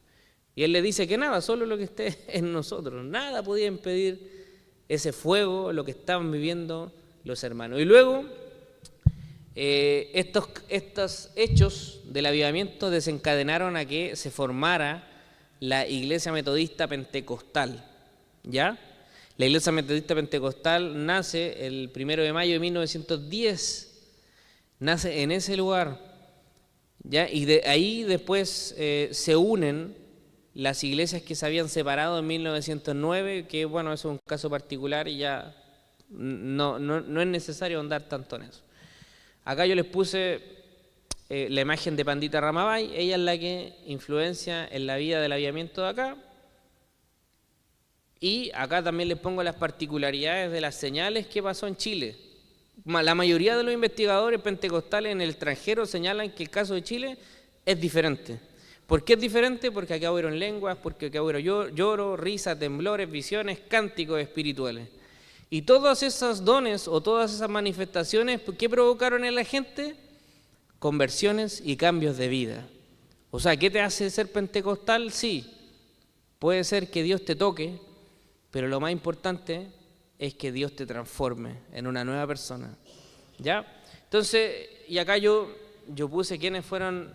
Y él le dice que nada, solo lo que esté en nosotros, nada podía impedir ese fuego, lo que estaban viviendo los hermanos. Y luego estos hechos del avivamiento desencadenaron a que se formara la Iglesia Metodista Pentecostal, ¿ya? La Iglesia Metodista Pentecostal nace el 1 de mayo de 1910, nace en ese lugar, ¿ya? Y de ahí después se unen las iglesias que se habían separado en 1909, que bueno, eso es un caso particular y ya no es necesario ahondar tanto en eso. Acá yo les puse la imagen de Pandita Ramabai, ella es la que influencia en la vida del avivamiento de acá. Y acá también les pongo las particularidades de las señales que pasó en Chile. la mayoría de los investigadores pentecostales en el extranjero señalan que el caso de Chile es diferente. ¿Por qué es diferente? Porque acá hubieron lenguas, porque acá hubieron lloro, risa, temblores, visiones, cánticos espirituales. Y todos esos dones o todas esas manifestaciones, ¿qué provocaron en la gente? Conversiones y cambios de vida. O sea, ¿qué te hace ser pentecostal? Sí, puede ser que Dios te toque, pero lo más importante es que Dios te transforme en una nueva persona. ¿Ya? Entonces, y acá yo puse quiénes fueron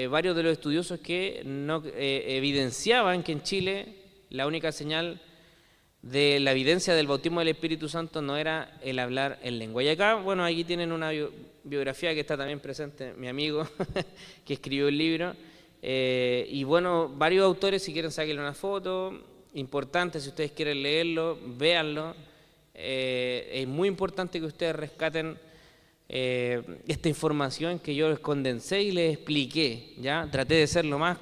varios de los estudiosos que no, evidenciaban que en Chile la única señal de la evidencia del bautismo del Espíritu Santo no era el hablar en lengua. Y acá, bueno, aquí tienen una biografía que está también presente, mi amigo, que escribió el libro. Y bueno, varios autores, si quieren sacarle una foto, importante, si ustedes quieren leerlo, véanlo. Es muy importante que ustedes rescaten esta información que yo les condensé y les expliqué, ¿ya? Traté de ser lo más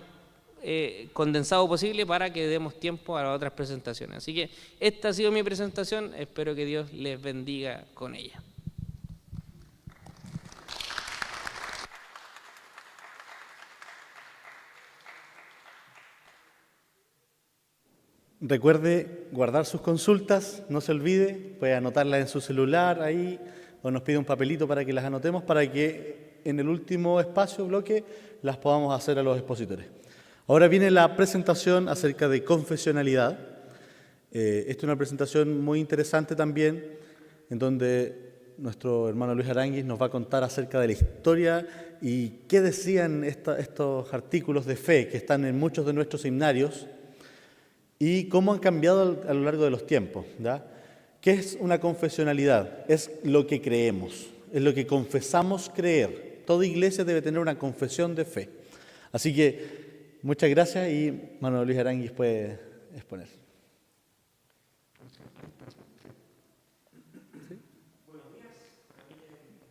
condensado posible para que demos tiempo a las otras presentaciones. Así que esta ha sido mi presentación, espero que Dios les bendiga con ella. Recuerde guardar sus consultas, no se olvide, puede anotarlas en su celular ahí o nos pide un papelito para que las anotemos para que en el último espacio, bloque, las podamos hacer a los expositores. Ahora viene la presentación acerca de confesionalidad. Esta es una presentación muy interesante también, en donde nuestro hermano Luis Aránguiz nos va a contar acerca de la historia y qué decían estos artículos de fe que están en muchos de nuestros himnarios y cómo han cambiado a lo largo de los tiempos, ¿ya? ¿Qué es una confesionalidad? Es lo que creemos, es lo que confesamos creer. Toda iglesia debe tener una confesión de fe. Así que muchas gracias y Manuel Luis Aránguiz puede exponer. ¿Sí?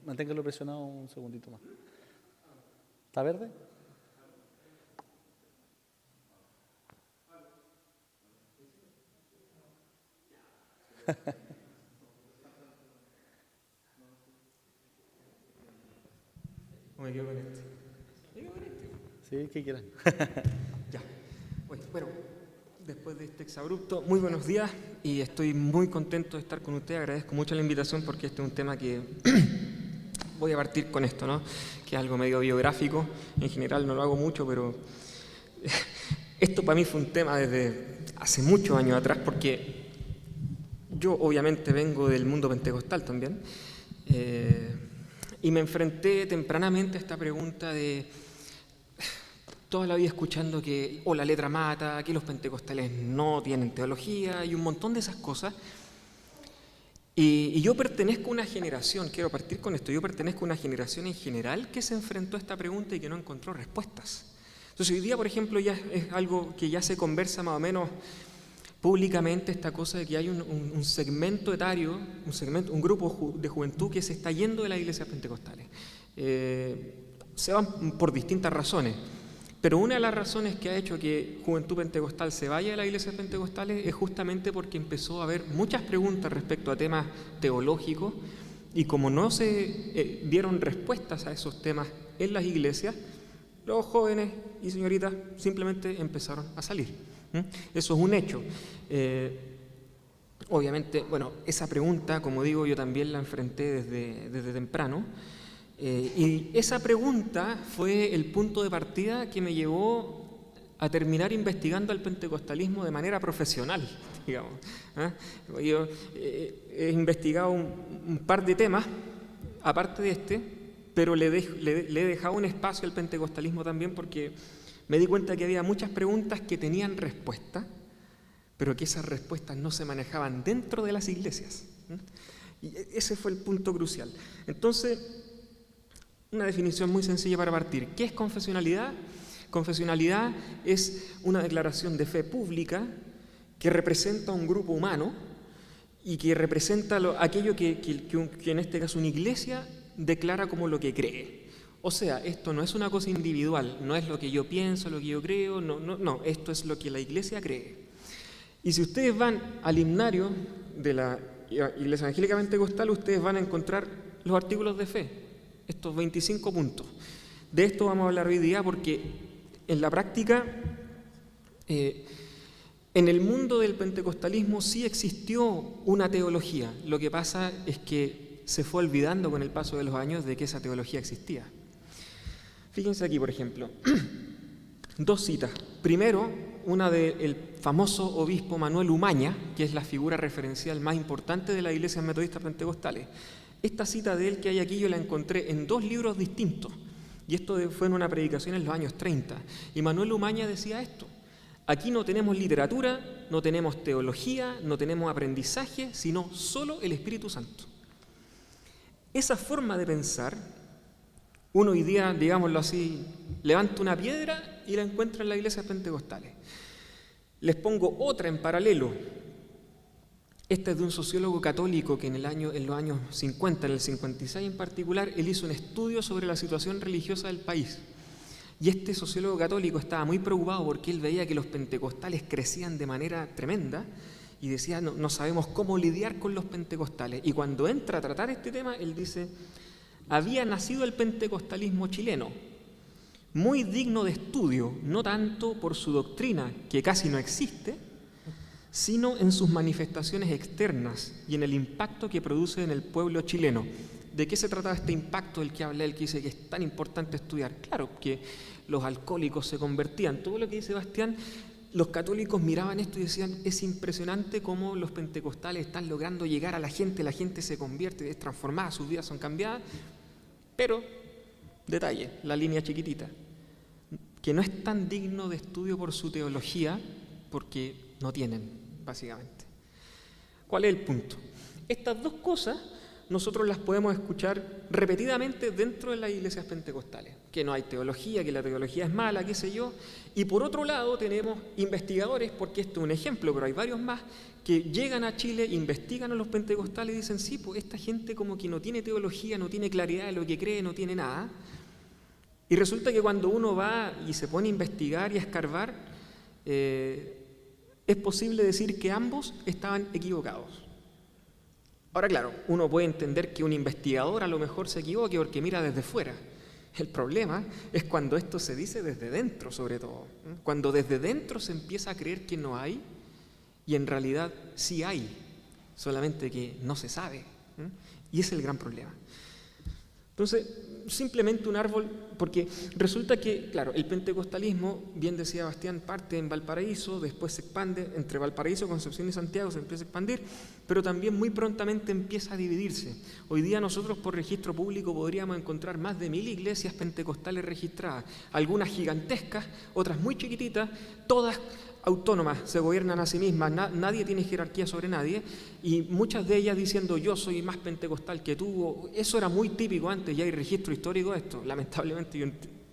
Manténgalo presionado un segundito más. ¿Está verde? ¿O me quedo con este? Sí, ¿qué quieran? Ya. Bueno, después de este exabrupto, muy buenos días y estoy muy contento de estar con usted. Agradezco mucho la invitación porque este es un tema que voy a partir con esto, ¿no? Que es algo medio biográfico. En general no lo hago mucho, pero esto para mí fue un tema desde hace muchos años atrás porque yo obviamente vengo del mundo pentecostal también y me enfrenté tempranamente a esta pregunta de toda la vida escuchando que la letra mata, que los pentecostales no tienen teología y un montón de esas cosas. Y yo pertenezco a una generación, quiero partir con esto, yo pertenezco a una generación en general que se enfrentó a esta pregunta y que no encontró respuestas. Entonces hoy día, por ejemplo, ya es algo que ya se conversa más o menos públicamente, esta cosa de que hay un segmento etario, un grupo de juventud que se está yendo de las iglesias pentecostales. Se van por distintas razones, pero una de las razones que ha hecho que Juventud Pentecostal se vaya de las iglesias pentecostales es justamente porque empezó a haber muchas preguntas respecto a temas teológicos y como no se dieron respuestas a esos temas en las iglesias, los jóvenes y señoritas simplemente empezaron a salir. Eso es un hecho. Obviamente, bueno, esa pregunta, como digo, yo también la enfrenté desde temprano. Y esa pregunta fue el punto de partida que me llevó a terminar investigando el pentecostalismo de manera profesional, digamos. Yo he investigado un par de temas, aparte de este, pero le he dejado un espacio al pentecostalismo también porque me di cuenta que había muchas preguntas que tenían respuesta, pero que esas respuestas no se manejaban dentro de las iglesias. Y ese fue el punto crucial. Entonces, una definición muy sencilla para partir. ¿Qué es confesionalidad? Confesionalidad es una declaración de fe pública que representa a un grupo humano y que representa aquello que en este caso una iglesia declara como lo que cree. O sea, esto no es una cosa individual, no es lo que yo pienso, lo que yo creo, no, esto es lo que la iglesia cree. Y si ustedes van al himnario de la Iglesia Evangélica Pentecostal ustedes van a encontrar los artículos de fe, estos 25 puntos. De esto vamos a hablar hoy día porque en la práctica, en el mundo del pentecostalismo sí existió una teología. Lo que pasa es que se fue olvidando con el paso de los años de que esa teología existía. Fíjense aquí, por ejemplo, dos citas. Primero, una del famoso obispo Manuel Umaña, que es la figura referencial más importante de las iglesias metodistas pentecostales. Esta cita de él que hay aquí yo la encontré en dos libros distintos, y esto fue en una predicación en los años 30. Y Manuel Umaña decía esto: aquí no tenemos literatura, no tenemos teología, no tenemos aprendizaje, sino solo el Espíritu Santo. Esa forma de pensar, uno hoy día, digámoslo así, levanta una piedra y la encuentra en las iglesias pentecostales. Les pongo otra en paralelo. Esta es de un sociólogo católico que en los años 50, en el 56 en particular, él hizo un estudio sobre la situación religiosa del país. Y este sociólogo católico estaba muy preocupado porque él veía que los pentecostales crecían de manera tremenda y decía, no sabemos cómo lidiar con los pentecostales. Y cuando entra a tratar este tema, él dice, había nacido el pentecostalismo chileno, muy digno de estudio, no tanto por su doctrina, que casi no existe, sino en sus manifestaciones externas y en el impacto que produce en el pueblo chileno. ¿De qué se trataba este impacto del que habla él, que dice que es tan importante estudiar? Claro, que los alcohólicos se convertían. Todo lo que dice Sebastián, los católicos miraban esto y decían, es impresionante cómo los pentecostales están logrando llegar a la gente se convierte, es transformada, sus vidas son cambiadas. Pero, detalle, la línea chiquitita, que no es tan digno de estudio por su teología, porque no tienen, básicamente. ¿Cuál es el punto? Estas dos cosas nosotros las podemos escuchar repetidamente dentro de las iglesias pentecostales, que no hay teología, que la teología es mala, qué sé yo, y por otro lado tenemos investigadores, porque esto es un ejemplo, pero hay varios más, que llegan a Chile, investigan a los pentecostales y dicen, sí, pues esta gente como que no tiene teología, no tiene claridad de lo que cree, no tiene nada, y resulta que cuando uno va y se pone a investigar y a escarbar, es posible decir que ambos estaban equivocados. Ahora, claro, uno puede entender que un investigador a lo mejor se equivoque porque mira desde fuera. El problema es cuando esto se dice desde dentro, sobre todo. Cuando desde dentro se empieza a creer que no hay y en realidad sí hay, solamente que no se sabe. Y ese es el gran problema. Entonces, simplemente un árbol, porque resulta que, claro, el pentecostalismo, bien decía Bastián, parte en Valparaíso, después se expande, entre Valparaíso, Concepción y Santiago se empieza a expandir, pero también muy prontamente empieza a dividirse. Hoy día nosotros por registro público podríamos encontrar más de 1000 iglesias pentecostales registradas, algunas gigantescas, otras muy chiquititas, todas autónomas, se gobiernan a sí mismas, nadie tiene jerarquía sobre nadie, y muchas de ellas diciendo yo soy más pentecostal que tú. Eso era muy típico antes, ya hay registro histórico de esto, lamentablemente yo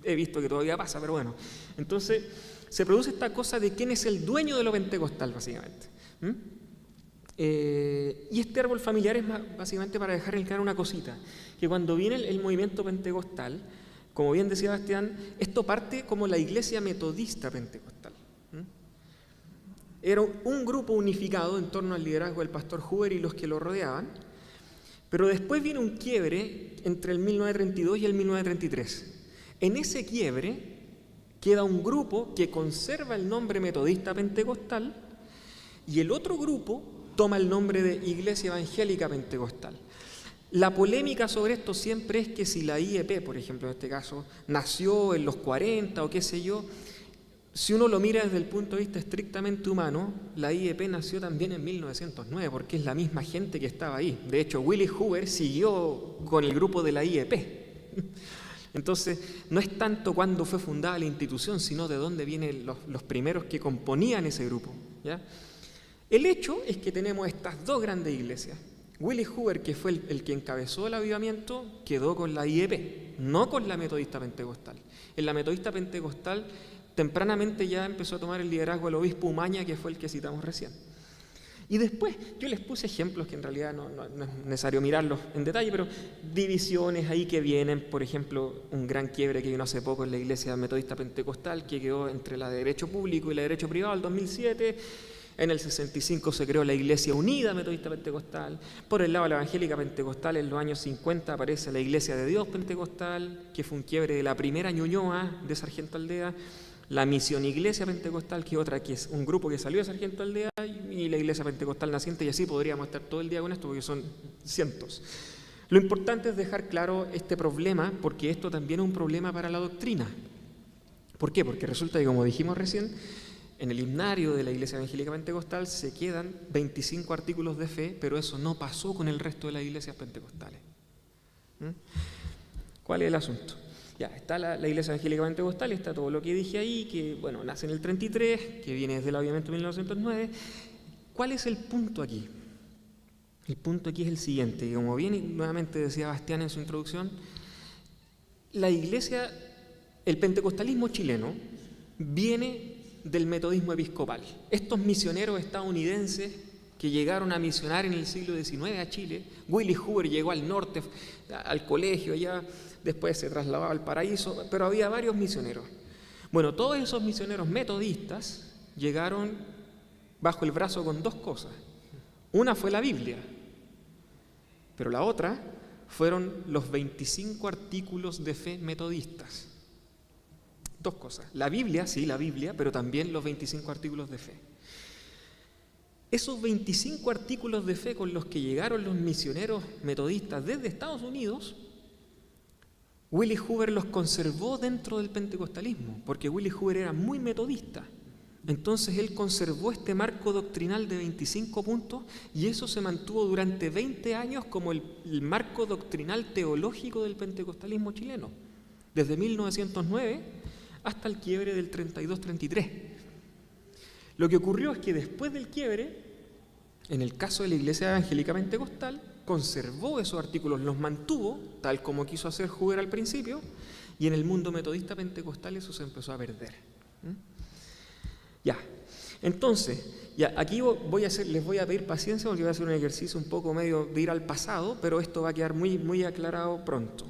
he visto que todavía pasa, pero bueno. Entonces se produce esta cosa de quién es el dueño de lo pentecostal, básicamente. Y este árbol familiar es básicamente para dejar en claro una cosita, que cuando viene el movimiento pentecostal, como bien decía Bastián, esto parte como la iglesia metodista pentecostal. Era un grupo unificado en torno al liderazgo del pastor Huber y los que lo rodeaban, pero después viene un quiebre entre el 1932 y el 1933. En ese quiebre queda un grupo que conserva el nombre metodista pentecostal y el otro grupo toma el nombre de Iglesia Evangélica Pentecostal. La polémica sobre esto siempre es que si la IEP, por ejemplo, en este caso, nació en los 40 o qué sé yo. Si uno lo mira desde el punto de vista estrictamente humano, la IEP nació también en 1909, porque es la misma gente que estaba ahí. De hecho, Willie Huber siguió con el grupo de la IEP. Entonces, no es tanto cuándo fue fundada la institución, sino de dónde vienen los primeros que componían ese grupo, ¿ya? El hecho es que tenemos estas dos grandes iglesias. Willie Huber, que fue el que encabezó el avivamiento, quedó con la IEP, no con la metodista pentecostal. En la metodista pentecostal tempranamente ya empezó a tomar el liderazgo el obispo Umaña, que fue el que citamos recién. Y después yo les puse ejemplos que en realidad no es necesario mirarlos en detalle, pero divisiones ahí que vienen, por ejemplo, un gran quiebre que vino hace poco en la iglesia metodista pentecostal, que quedó entre la de derecho público y la de derecho privado, el 2007. En el 65 se creó la Iglesia Unida Metodista Pentecostal. Por el lado de la Evangélica Pentecostal, en los años 50 aparece la Iglesia de Dios Pentecostal, que fue un quiebre de la primera Ñuñoa de Sargento Aldea. La Misión Iglesia Pentecostal, que es un grupo que salió de Sargento Aldea, y la Iglesia Pentecostal naciente, y así podríamos estar todo el día con esto, porque son cientos. Lo importante es dejar claro este problema, porque esto también es un problema para la doctrina. ¿Por qué? Porque resulta que, como dijimos recién, en el himnario de la Iglesia Evangélica Pentecostal se quedan 25 artículos de fe, pero eso no pasó con el resto de las iglesias pentecostales. ¿Cuál es el asunto? Ya, está la Iglesia Evangélica Pentecostal, está todo lo que dije ahí, que bueno, nace en el 33, que viene desde el avivamiento de 1909. ¿Cuál es el punto aquí? El punto aquí es el siguiente, y como bien nuevamente decía Bastián en su introducción, la iglesia, el pentecostalismo chileno viene del metodismo episcopal. Estos misioneros estadounidenses que llegaron a misionar en el siglo XIX a Chile, Willie Hoover llegó al norte, al colegio allá, después se trasladaba al Paraíso, pero había varios misioneros. Bueno, todos esos misioneros metodistas llegaron bajo el brazo con dos cosas. Una fue la Biblia, pero la otra fueron los 25 artículos de fe metodistas. Dos cosas. La Biblia, sí, la Biblia, pero también los 25 artículos de fe. Esos 25 artículos de fe con los que llegaron los misioneros metodistas desde Estados Unidos, Willie Hoover los conservó dentro del pentecostalismo, porque Willie Hoover era muy metodista. Entonces él conservó este marco doctrinal de 25 puntos y eso se mantuvo durante 20 años como el marco doctrinal teológico del pentecostalismo chileno, desde 1909 hasta el quiebre del 32-33. Lo que ocurrió es que después del quiebre, en el caso de la Iglesia Evangélica Pentecostal, conservó esos artículos, los mantuvo, tal como quiso hacer Hoover al principio, y en el mundo metodista pentecostal eso se empezó a perder. Ya, entonces, ya, aquí les voy a pedir paciencia porque voy a hacer un ejercicio un poco medio de ir al pasado, pero esto va a quedar muy, muy aclarado pronto.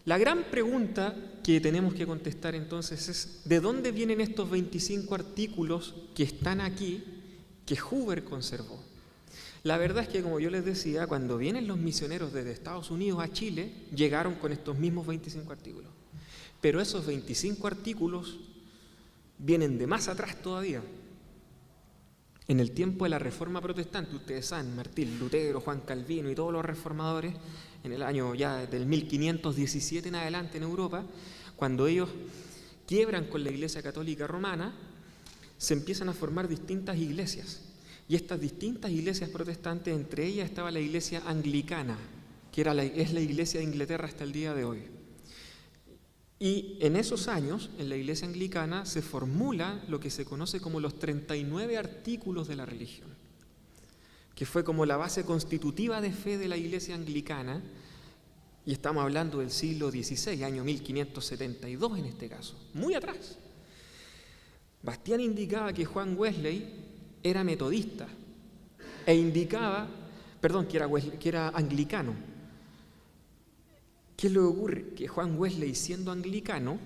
La gran pregunta que tenemos que contestar entonces es, ¿de dónde vienen estos 25 artículos que están aquí, que Hoover conservó? La verdad es que, como yo les decía, cuando vienen los misioneros desde Estados Unidos a Chile, llegaron con estos mismos 25 artículos. Pero esos 25 artículos vienen de más atrás todavía. En el tiempo de la Reforma Protestante, ustedes saben, Martín Lutero, Juan Calvino y todos los reformadores, en el año ya del 1517 en adelante en Europa, cuando ellos quiebran con la Iglesia Católica Romana, se empiezan a formar distintas iglesias. Y estas distintas iglesias protestantes, entre ellas estaba la Iglesia Anglicana, que es la Iglesia de Inglaterra hasta el día de hoy. Y en esos años, en la Iglesia Anglicana, se formula lo que se conoce como los 39 artículos de la religión, que fue como la base constitutiva de fe de la Iglesia Anglicana, y estamos hablando del siglo XVI, año 1572 en este caso, muy atrás. Bastián indicaba que Juan Wesley era metodista, e indicaba, que era anglicano. ¿Qué es lo que ocurre? Que Juan Wesley, siendo anglicano,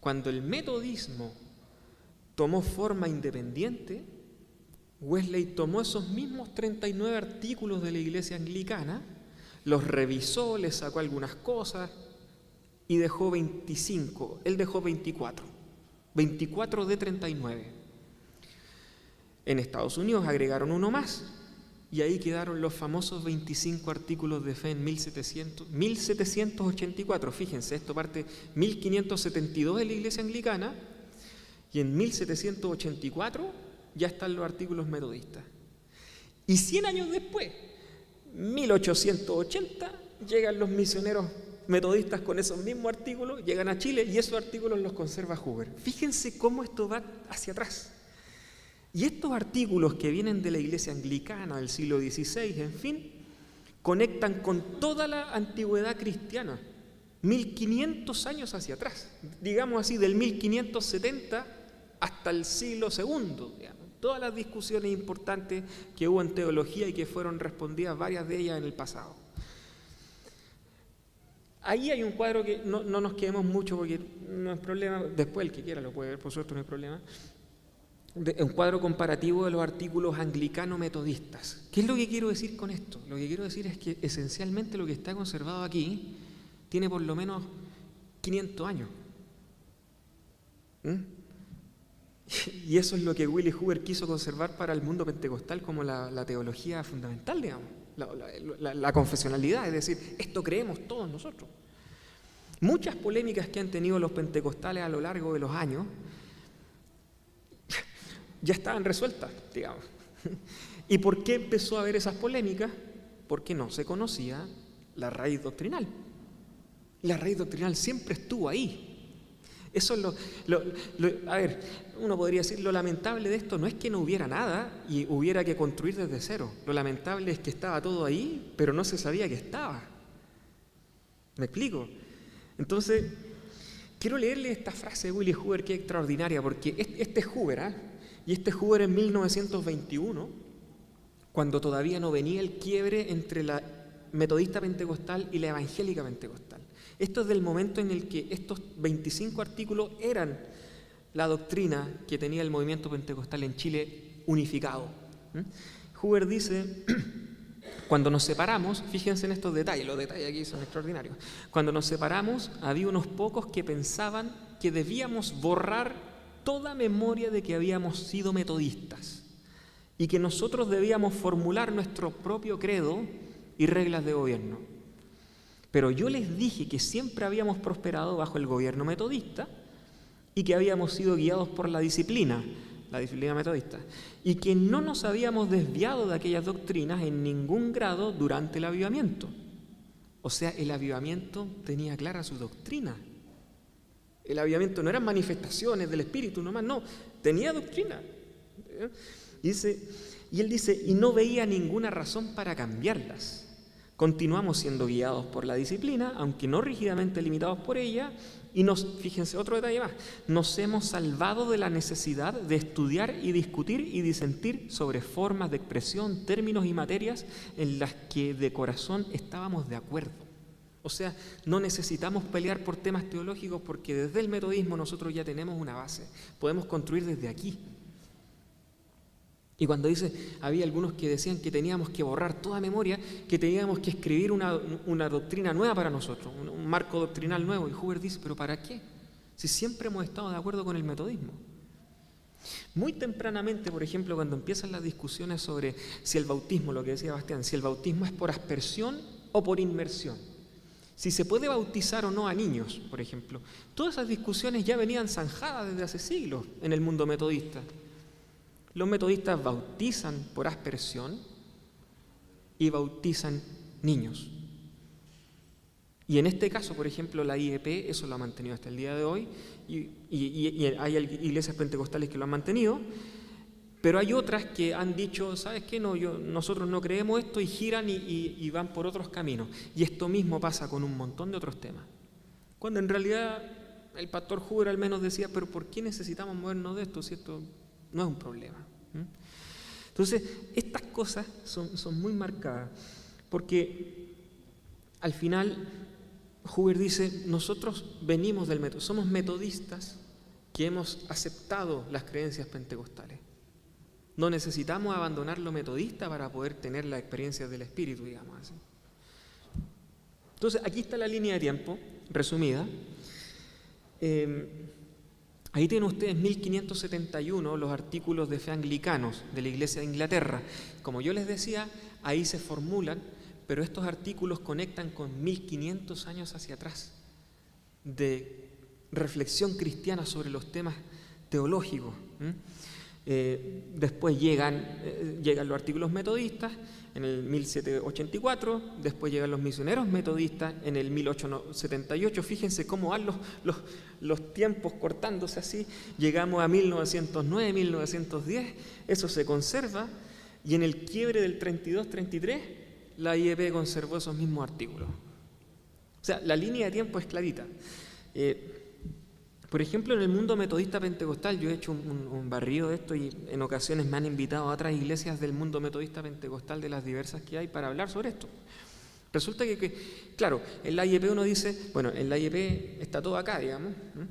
cuando el metodismo tomó forma independiente, Wesley tomó esos mismos 39 artículos de la Iglesia Anglicana, los revisó, les sacó algunas cosas y dejó 25. Él dejó 24 de 39. En Estados Unidos agregaron uno más y ahí quedaron los famosos 25 artículos de fe en 1784. Fíjense, esto parte 1572 de la Iglesia Anglicana y en 1784 ya están los artículos metodistas. Y 100 años después, 1880, llegan los misioneros metodistas con esos mismos artículos, llegan a Chile y esos artículos los conserva Hoover. Fíjense cómo esto va hacia atrás. Y estos artículos que vienen de la Iglesia Anglicana del siglo XVI, en fin, conectan con toda la antigüedad cristiana, 1500 años hacia atrás, digamos así, del 1570 hasta el siglo II, digamos. Todas las discusiones importantes que hubo en teología y que fueron respondidas varias de ellas en el pasado. Ahí hay un cuadro que no nos quedemos mucho porque no es problema, después el que quiera lo puede ver, por suerte no hay problema. un cuadro comparativo de los artículos anglicano-metodistas. ¿Qué es lo que quiero decir con esto? Lo que quiero decir es que esencialmente lo que está conservado aquí tiene por lo menos 500 años. Y eso es lo que Willi Huber quiso conservar para el mundo pentecostal como la teología fundamental, digamos, la confesionalidad, es decir, esto creemos todos nosotros. Muchas polémicas que han tenido los pentecostales a lo largo de los años ya estaban resueltas, digamos. ¿Y por qué empezó a haber esas polémicas? Porque no se conocía la raíz doctrinal. La raíz doctrinal siempre estuvo ahí. Eso es a ver, uno podría decir, lo lamentable de esto no es que no hubiera nada y hubiera que construir desde cero. Lo lamentable es que estaba todo ahí, pero no se sabía que estaba. ¿Me explico? Entonces, quiero leerle esta frase de Willi Huber que es extraordinaria, porque este es Huber, y este Huber en 1921, cuando todavía no venía el quiebre entre la metodista pentecostal y la evangélica pentecostal. Esto es del momento en el que estos 25 artículos eran la doctrina que tenía el movimiento pentecostal en Chile unificado. Huber dice, cuando nos separamos, fíjense en estos detalles, los detalles aquí son extraordinarios. Cuando nos separamos, había unos pocos que pensaban que debíamos borrar toda memoria de que habíamos sido metodistas y que nosotros debíamos formular nuestro propio credo y reglas de gobierno. Pero yo les dije que siempre habíamos prosperado bajo el gobierno metodista y que habíamos sido guiados por la disciplina metodista, y que no nos habíamos desviado de aquellas doctrinas en ningún grado durante el avivamiento. O sea, el avivamiento tenía clara su doctrina. El avivamiento no eran manifestaciones del Espíritu nomás, no, tenía doctrina. Y él dice, y no veía ninguna razón para cambiarlas. Continuamos siendo guiados por la disciplina, aunque no rígidamente limitados por ella, y fíjense otro detalle más, nos hemos salvado de la necesidad de estudiar y discutir y disentir sobre formas de expresión, términos y materias en las que de corazón estábamos de acuerdo. O sea, no necesitamos pelear por temas teológicos porque desde el metodismo nosotros ya tenemos una base, podemos construir desde aquí. Y cuando dice, había algunos que decían que teníamos que borrar toda memoria, que teníamos que escribir una doctrina nueva para nosotros, un marco doctrinal nuevo. Y Huber dice, ¿pero para qué? Si siempre hemos estado de acuerdo con el metodismo. Muy tempranamente, por ejemplo, cuando empiezan las discusiones sobre si el bautismo, lo que decía Bastián, si el bautismo es por aspersión o por inmersión, si se puede bautizar o no a niños, por ejemplo, todas esas discusiones ya venían zanjadas desde hace siglos en el mundo metodista. Los metodistas bautizan por aspersión y bautizan niños. Y en este caso, por ejemplo, la IEP eso lo ha mantenido hasta el día de hoy y hay iglesias pentecostales que lo han mantenido, pero hay otras que han dicho, ¿sabes qué? No, nosotros no creemos esto y giran y van por otros caminos. Y esto mismo pasa con un montón de otros temas. Cuando en realidad el pastor Huber al menos decía, pero ¿por qué necesitamos movernos de esto si esto no es un problema? Entonces, estas cosas son muy marcadas, porque al final Huber dice, nosotros venimos del método, somos metodistas que hemos aceptado las creencias pentecostales. No necesitamos abandonar lo metodista para poder tener la experiencia del Espíritu, digamos así. Entonces, aquí está la línea de tiempo, resumida. Ahí tienen ustedes 1571, los artículos de fe anglicanos de la Iglesia de Inglaterra. Como yo les decía, ahí se formulan, pero estos artículos conectan con 1500 años hacia atrás de reflexión cristiana sobre los temas teológicos. Después llegan los artículos metodistas en el 1784, después llegan los misioneros metodistas en el 1878. Fíjense cómo van los tiempos cortándose así. Llegamos a 1909, 1910, eso se conserva, y en el quiebre del 32-33 la IEP conservó esos mismos artículos. O sea, la línea de tiempo es clarita. Por ejemplo, en el mundo metodista pentecostal, yo he hecho un barrido de esto y en ocasiones me han invitado a otras iglesias del mundo metodista pentecostal de las diversas que hay para hablar sobre esto. Resulta claro, en la IEP uno dice, bueno, en la IEP está todo acá, digamos, ¿no?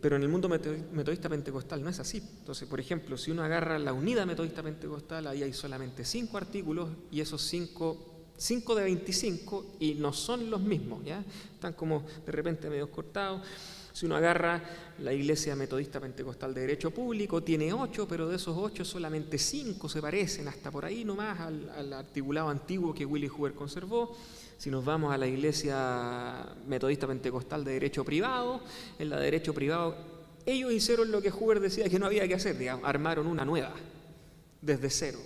Pero en el mundo metodista pentecostal no es así. Entonces, por ejemplo, si uno agarra la unidad metodista pentecostal, ahí hay solamente 5 artículos y esos 5 de 25 y no son los mismos, ¿ya? Están como de repente medio cortados. Si uno agarra la Iglesia Metodista Pentecostal de Derecho Público, tiene 8, pero de esos 8 solamente 5 se parecen, hasta por ahí nomás al articulado antiguo que Willy Huber conservó. Si nos vamos a la Iglesia Metodista Pentecostal de Derecho Privado, en la de Derecho Privado, ellos hicieron lo que Huber decía que no había que hacer, digamos, armaron una nueva, desde cero.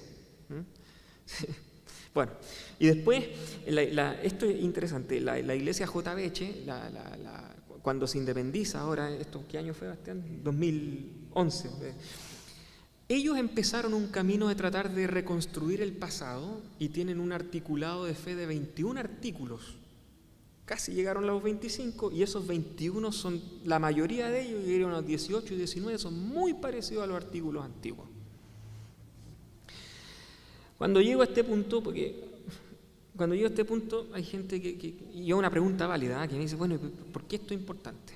Bueno, y después, esto es interesante, la Iglesia JBH, cuando se independiza ahora, ¿qué año fue, Bastián? 2011. Ellos empezaron un camino de tratar de reconstruir el pasado y tienen un articulado de fe de 21 artículos. Casi llegaron a los 25 y esos 21 son, la mayoría de ellos llegaron a los 18 y 19, son muy parecidos a los artículos antiguos. Cuando llego a este punto, hay gente y yo una pregunta válida, que me dice, bueno, ¿por qué esto es importante?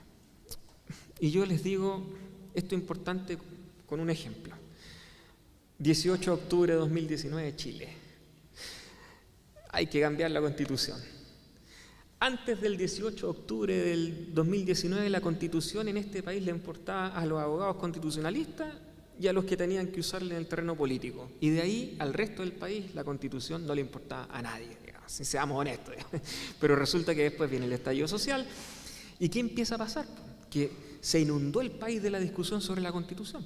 Y yo les digo, esto es importante con un ejemplo. 18 de octubre de 2019, Chile. Hay que cambiar la Constitución. Antes del 18 de octubre del 2019, la Constitución en este país le importaba a los abogados constitucionalistas y a los que tenían que usarla en el terreno político. Y de ahí al resto del país la Constitución no le importaba a nadie, digamos, si seamos honestos. Pero resulta que después viene el estallido social. ¿Y qué empieza a pasar? Que se inundó el país de la discusión sobre la Constitución.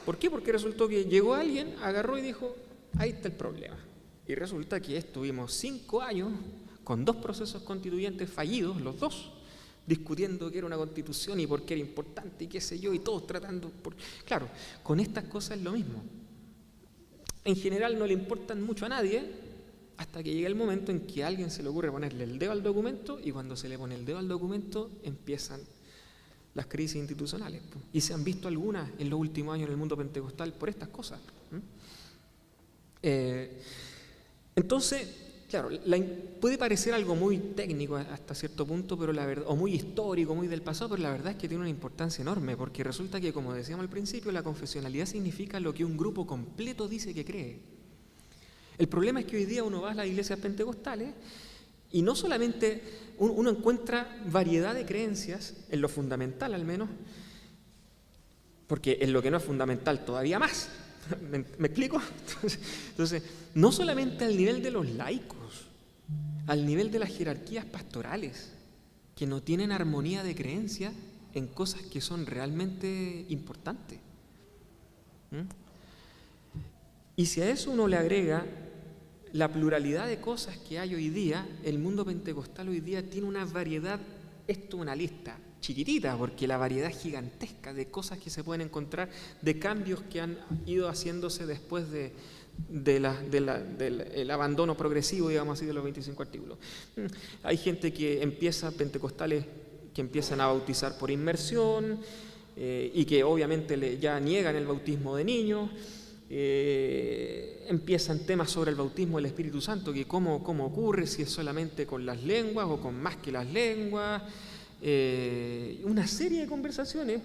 ¿Por qué? Porque resultó que llegó alguien, agarró y dijo, ahí está el problema. Y resulta que estuvimos 5 años con 2 procesos constituyentes fallidos, los dos, discutiendo qué era una constitución y por qué era importante y qué sé yo, y todos tratando. Claro, con estas cosas es lo mismo. En general no le importan mucho a nadie hasta que llega el momento en que a alguien se le ocurre ponerle el dedo al documento, y cuando se le pone el dedo al documento empiezan las crisis institucionales. Y se han visto algunas en los últimos años en el mundo pentecostal por estas cosas. Entonces, claro, puede parecer algo muy técnico hasta cierto punto, pero la verdad, o muy histórico, muy del pasado, pero la verdad es que tiene una importancia enorme, porque resulta que, como decíamos al principio, la confesionalidad significa lo que un grupo completo dice que cree. El problema es que hoy día uno va a las iglesias pentecostales y no solamente uno encuentra variedad de creencias, en lo fundamental al menos, porque en lo que no es fundamental todavía más. ¿Me explico? Entonces, no solamente al nivel de los laicos, al nivel de las jerarquías pastorales, que no tienen armonía de creencia en cosas que son realmente importantes. Y si a eso uno le agrega la pluralidad de cosas que hay hoy día, el mundo pentecostal hoy día tiene una variedad, esto es una lista chiquitita, porque la variedad es gigantesca de cosas que se pueden encontrar, de cambios que han ido haciéndose después del abandono progresivo, digamos así, de los 25 artículos. Hay gente que empieza, pentecostales, que empiezan a bautizar por inmersión y que obviamente ya niegan el bautismo de niños. Empiezan temas sobre el bautismo del Espíritu Santo, que cómo ocurre, si es solamente con las lenguas o con más que las lenguas. Una serie de conversaciones.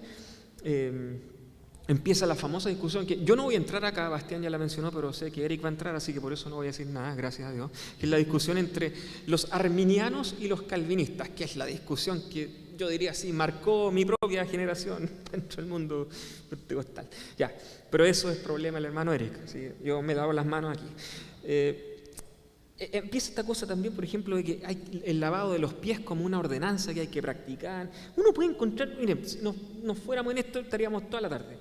Empieza la famosa discusión, que yo no voy a entrar acá, Bastián ya la mencionó, pero sé que Eric va a entrar, así que por eso no voy a decir nada, gracias a Dios, que es la discusión entre los arminianos y los calvinistas, que es la discusión que yo diría así, marcó mi propia generación dentro del mundo pentecostal. Ya, pero eso es problema del hermano Eric, ¿sí? Yo me lavo las manos aquí. Empieza esta cosa también, por ejemplo, de que hay el lavado de los pies como una ordenanza que hay que practicar. Uno puede encontrar, miren, si nos fuéramos en esto, estaríamos toda la tarde.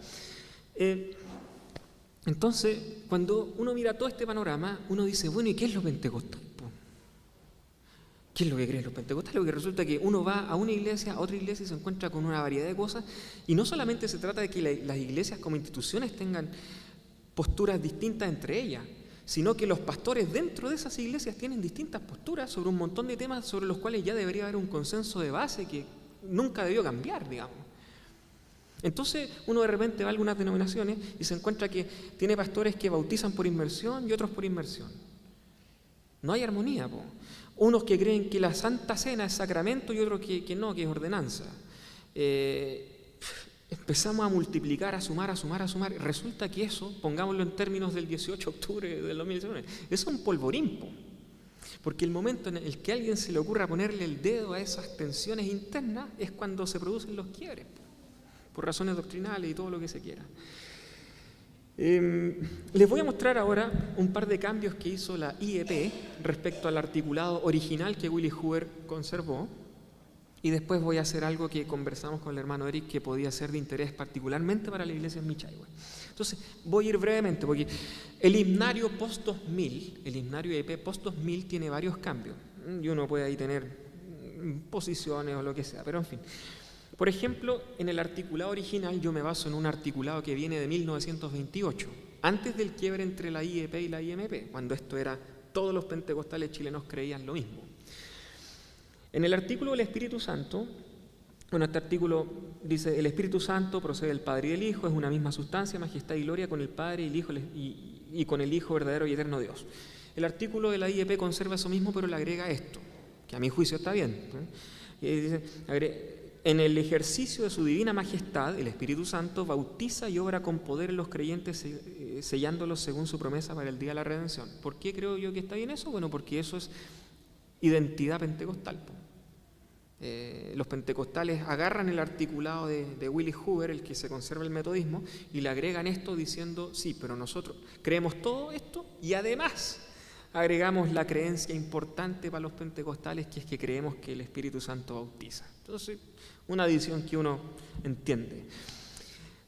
Entonces, cuando uno mira todo este panorama, uno dice, bueno, ¿y qué es lo pentecostal? ¿Qué es lo que creen los pentecostales? Porque resulta que uno va a una iglesia, a otra iglesia y se encuentra con una variedad de cosas, y no solamente se trata de que las iglesias como instituciones tengan posturas distintas entre ellas, sino que los pastores dentro de esas iglesias tienen distintas posturas sobre un montón de temas sobre los cuales ya debería haber un consenso de base que nunca debió cambiar, digamos. Entonces uno de repente va a algunas denominaciones y se encuentra que tiene pastores que bautizan por inmersión y otros por inmersión. No hay armonía, po. Unos que creen que la Santa Cena es sacramento y otros que no, que es ordenanza. Empezamos a multiplicar, a sumar. Resulta que eso, pongámoslo en términos del 18 de octubre del 2019, es un polvorín, po. Porque el momento en el que a alguien se le ocurra ponerle el dedo a esas tensiones internas es cuando se producen los quiebres, po, por razones doctrinales y todo lo que se quiera. Les voy a mostrar ahora un par de cambios que hizo la IEP respecto al articulado original que Willy Hoover conservó, y después voy a hacer algo que conversamos con el hermano Eric que podía ser de interés particularmente para la iglesia en Michayhue. Entonces, voy a ir brevemente porque el himnario post-2000, el himnario IEP post-2000 tiene varios cambios, y uno puede ahí tener posiciones o lo que sea, pero en fin. Por ejemplo, en el articulado original yo me baso en un articulado que viene de 1928, antes del quiebre entre la IEP y la IMP, cuando esto era, todos los pentecostales chilenos creían lo mismo. En el artículo del Espíritu Santo, bueno, este artículo dice, el Espíritu Santo procede del Padre y del Hijo, es una misma sustancia, majestad y gloria con el Padre y el Hijo y con el Hijo verdadero y eterno Dios. El artículo de la IEP conserva eso mismo, pero le agrega esto, que a mi juicio está bien, ¿eh? Y dice, en el ejercicio de su divina majestad, el Espíritu Santo bautiza y obra con poder en los creyentes, sellándolos según su promesa para el día de la redención. ¿Por qué creo yo que está bien eso? Bueno, porque eso es identidad pentecostal. Los pentecostales agarran el articulado de Willy Hoover, el que se conserva el metodismo, y le agregan esto diciendo, sí, pero nosotros creemos todo esto y además agregamos la creencia importante para los pentecostales, que es que creemos que el Espíritu Santo bautiza. Entonces, una adición que uno entiende.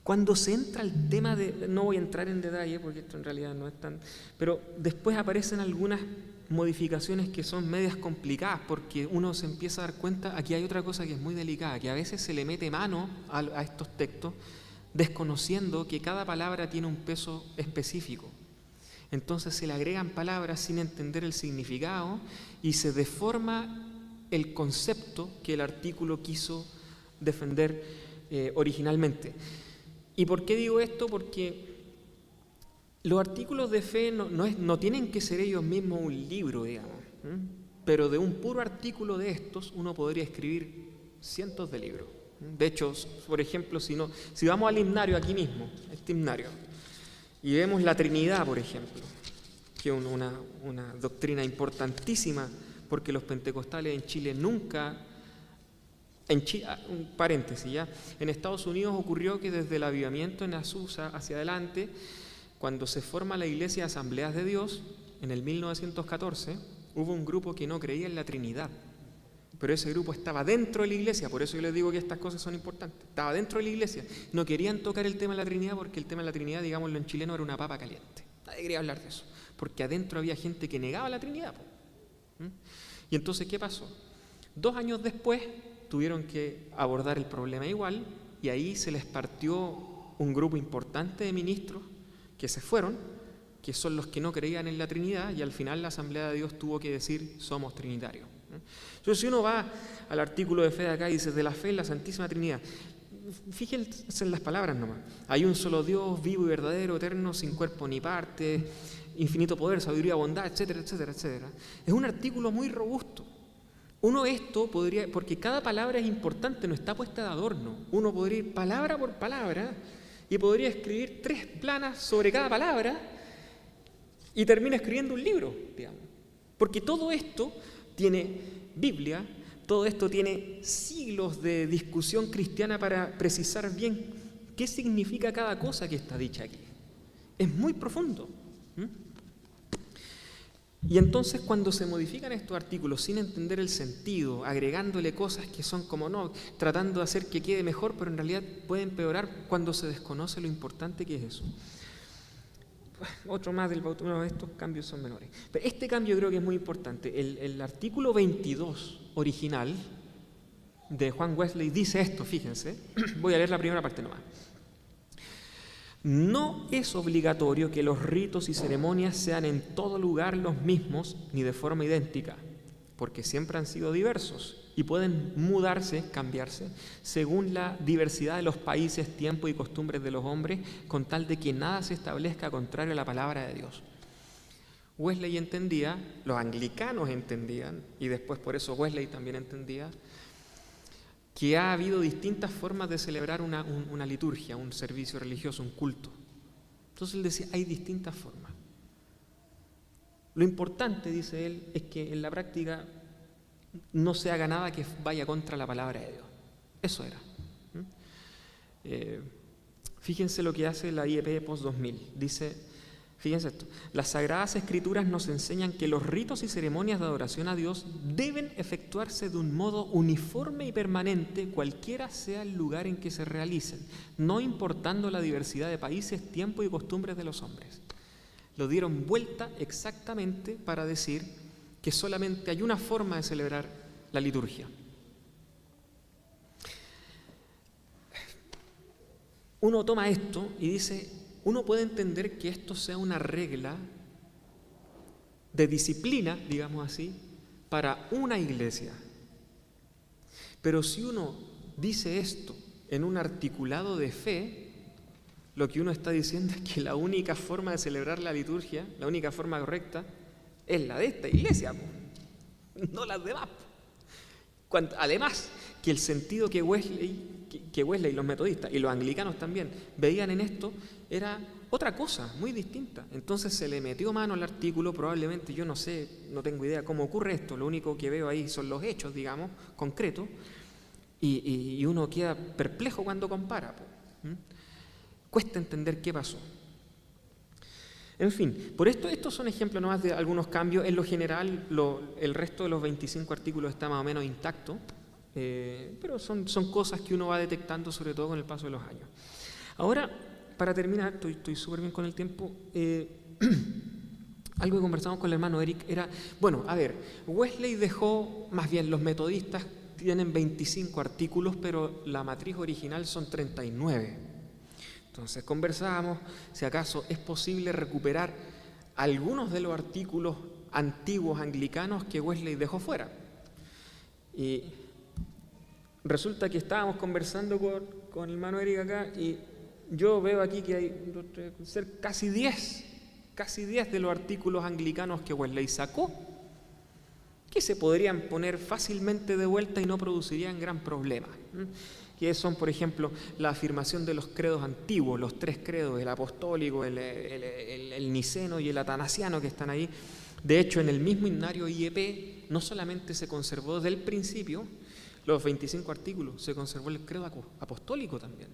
Cuando se entra al tema de, no voy a entrar en detalle porque esto en realidad no es tan, pero después aparecen algunas modificaciones que son medias complicadas porque uno se empieza a dar cuenta, aquí hay otra cosa que es muy delicada, que a veces se le mete mano a estos textos desconociendo que cada palabra tiene un peso específico. Entonces se le agregan palabras sin entender el significado y se deforma el concepto que el artículo quiso defender originalmente. ¿Y por qué digo esto? Porque los artículos de fe no tienen que ser ellos mismos un libro, digamos, pero de un puro artículo de estos uno podría escribir cientos de libros. De hecho, por ejemplo, si vamos al himnario aquí mismo, este himnario, y vemos la Trinidad, por ejemplo, que es una doctrina importantísima, porque los pentecostales en Chile nunca, un paréntesis ya, en Estados Unidos ocurrió que desde el avivamiento en Azusa hacia adelante, cuando se forma la Iglesia de Asambleas de Dios, en el 1914, hubo un grupo que no creía en la Trinidad, pero ese grupo estaba dentro de la iglesia, por eso yo les digo que estas cosas son importantes, estaba dentro de la iglesia, no querían tocar el tema de la Trinidad porque el tema de la Trinidad, digámoslo en chileno, era una papa caliente, nadie quería hablar de eso, porque adentro había gente que negaba la Trinidad. Y entonces, ¿qué pasó? 2 años después tuvieron que abordar el problema igual y ahí se les partió un grupo importante de ministros que se fueron, que son los que no creían en la Trinidad y al final la Asamblea de Dios tuvo que decir somos trinitarios. Entonces si uno va al artículo de fe de acá y dice de la fe en la Santísima Trinidad, fíjense en las palabras nomás, hay un solo Dios vivo y verdadero, eterno, sin cuerpo ni parte, infinito poder, sabiduría, bondad, etcétera, etcétera, etcétera. Es un artículo muy robusto. Uno esto podría, porque cada palabra es importante, no está puesta de adorno, uno podría ir palabra por palabra y podría escribir 3 planas sobre cada palabra y termina escribiendo un libro, digamos. Porque todo esto tiene Biblia, todo esto tiene siglos de discusión cristiana para precisar bien qué significa cada cosa que está dicha aquí. Es muy profundo. Y entonces cuando se modifican estos artículos sin entender el sentido, agregándole cosas que son como no, tratando de hacer que quede mejor, pero en realidad puede empeorar cuando se desconoce lo importante que es eso. Otro más del bautismo, estos cambios son menores. Pero este cambio creo que es muy importante. El artículo 22 original de Juan Wesley dice esto, fíjense. Voy a leer la primera parte nomás. No es obligatorio que los ritos y ceremonias sean en todo lugar los mismos ni de forma idéntica, porque siempre han sido diversos y pueden mudarse, cambiarse, según la diversidad de los países, tiempo y costumbres de los hombres, con tal de que nada se establezca contrario a la palabra de Dios. Wesley entendía, los anglicanos entendían, y después por eso Wesley también entendía, que ha habido distintas formas de celebrar una liturgia, un servicio religioso, un culto. Entonces él decía, hay distintas formas. Lo importante, dice él, es que en la práctica no se haga nada que vaya contra la palabra de Dios. Eso era. Fíjense lo que hace la IEP post-2000. Dice, fíjense esto, las Sagradas Escrituras nos enseñan que los ritos y ceremonias de adoración a Dios deben efectuarse de un modo uniforme y permanente, cualquiera sea el lugar en que se realicen, no importando la diversidad de países, tiempo y costumbres de los hombres. Lo dieron vuelta exactamente para decir que solamente hay una forma de celebrar la liturgia. Uno toma esto y dice, uno puede entender que esto sea una regla de disciplina, digamos así, para una iglesia. Pero si uno dice esto en un articulado de fe, lo que uno está diciendo es que la única forma de celebrar la liturgia, la única forma correcta, es la de esta iglesia, no las demás. Además, que el sentido que Wesley y los metodistas y los anglicanos también veían en esto era otra cosa, muy distinta. Entonces se le metió mano al artículo, probablemente, yo no sé, no tengo idea cómo ocurre esto, lo único que veo ahí son los hechos, digamos, concretos, y uno queda perplejo cuando compara. Cuesta entender qué pasó. En fin, por esto, estos son ejemplos nomás de algunos cambios. En lo general, el resto de los 25 artículos está más o menos intacto, pero son cosas que uno va detectando, sobre todo con el paso de los años. Ahora, para terminar, estoy súper bien con el tiempo, algo que conversamos con el hermano Eric era, bueno, a ver, Wesley dejó, más bien los metodistas tienen 25 artículos, pero la matriz original son 39. Entonces conversábamos si acaso es posible recuperar algunos de los artículos antiguos anglicanos que Wesley dejó fuera. Y resulta que estábamos conversando con el hermano Eric acá y yo veo aquí que hay casi 10 de los artículos anglicanos que Wesley sacó que se podrían poner fácilmente de vuelta y no producirían gran problema. Que son, por ejemplo, la afirmación de los credos antiguos, los 3 credos, el apostólico, el niceno y el atanasiano que están ahí. De hecho, en el mismo himnario IEP no solamente se conservó desde el principio los 25 artículos, se conservó el credo apostólico también.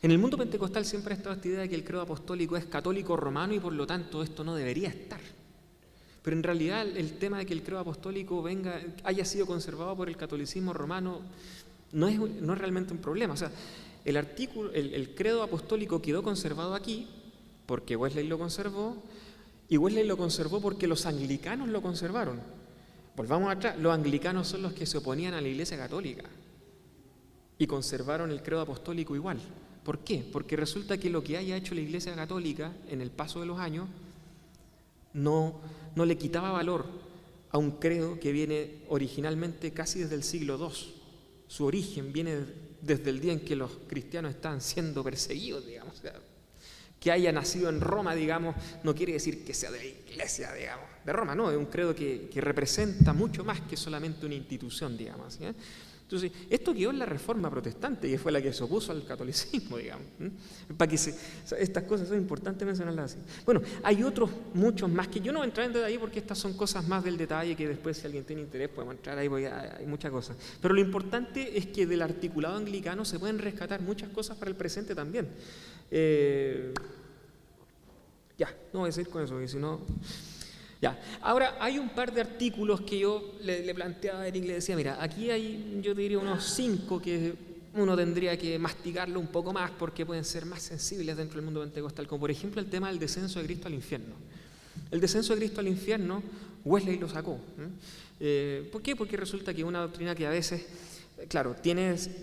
En el mundo pentecostal siempre ha estado esta idea de que el credo apostólico es católico romano y por lo tanto esto no debería estar. Pero en realidad el tema de que el credo apostólico haya sido conservado por el catolicismo romano no es realmente un problema. O sea, el credo apostólico quedó conservado aquí porque Wesley lo conservó, y Wesley lo conservó porque los anglicanos lo conservaron. Volvamos atrás, los anglicanos son los que se oponían a la Iglesia Católica y conservaron el credo apostólico igual. ¿Por qué? Porque resulta que lo que haya hecho la Iglesia Católica en el paso de los años no le quitaba valor a un credo que viene originalmente casi desde el siglo II. Su origen viene desde el día en que los cristianos estaban siendo perseguidos, digamos. O sea, que haya nacido en Roma, digamos, no quiere decir que sea de la Iglesia, digamos, de Roma, no, es un credo que representa mucho más que solamente una institución, digamos. ¿Sí? Entonces, esto quedó en la Reforma Protestante y fue la que se opuso al catolicismo, digamos. Para que estas cosas son importantes mencionarlas así. Bueno, hay otros, muchos más, que yo no voy a entrar en detalle porque estas son cosas más del detalle que después, si alguien tiene interés, podemos entrar ahí porque hay muchas cosas. Pero lo importante es que del articulado anglicano se pueden rescatar muchas cosas para el presente también. Ya, no voy a seguir con eso, porque si no... Ya. Ahora, hay un par de artículos que yo le planteaba a Eric, le decía, mira, aquí hay, yo diría, unos 5 que uno tendría que masticarlo un poco más porque pueden ser más sensibles dentro del mundo pentecostal, como por ejemplo el tema del descenso de Cristo al infierno. El descenso de Cristo al infierno, Wesley lo sacó. ¿Por qué? Porque resulta que es una doctrina que a veces... Claro,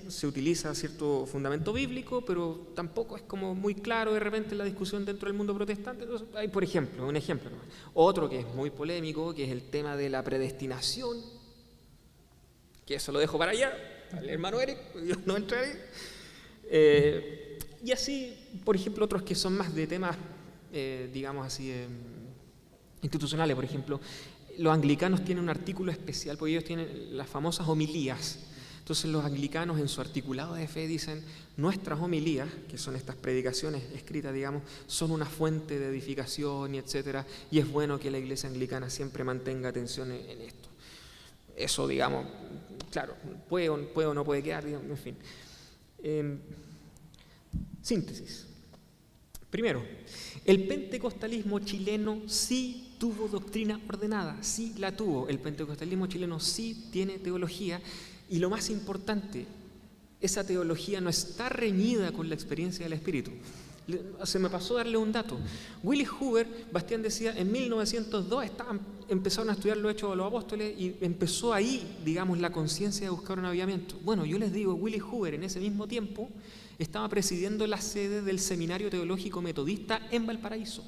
se utiliza cierto fundamento bíblico, pero tampoco es como muy claro de repente la discusión dentro del mundo protestante. Entonces, hay, por ejemplo, un ejemplo. Otro que es muy polémico, que es el tema de la predestinación, que eso lo dejo para allá, al hermano Eric, yo no entraré. Y así, por ejemplo, otros que son más de temas, digamos así, institucionales. Por ejemplo, los anglicanos tienen un artículo especial, porque ellos tienen las famosas homilías. Entonces los anglicanos en su articulado de fe dicen: nuestras homilías, que son estas predicaciones escritas, digamos, son una fuente de edificación y etcétera, y es bueno que la Iglesia anglicana siempre mantenga atención en esto. Eso, digamos, claro, puede o no puede quedar, digamos, en fin. Síntesis. Primero, el pentecostalismo chileno sí tuvo doctrina ordenada, sí la tuvo. El pentecostalismo chileno sí tiene teología. Y lo más importante, esa teología no está reñida con la experiencia del Espíritu. Se me pasó darle un dato. Willis Hoover, Bastián decía, en 1902 empezaron a estudiar los Hechos de los Apóstoles y empezó ahí, digamos, la conciencia de buscar un avivamiento. Bueno, yo les digo, Willis Hoover en ese mismo tiempo estaba presidiendo la sede del Seminario Teológico Metodista en Valparaíso,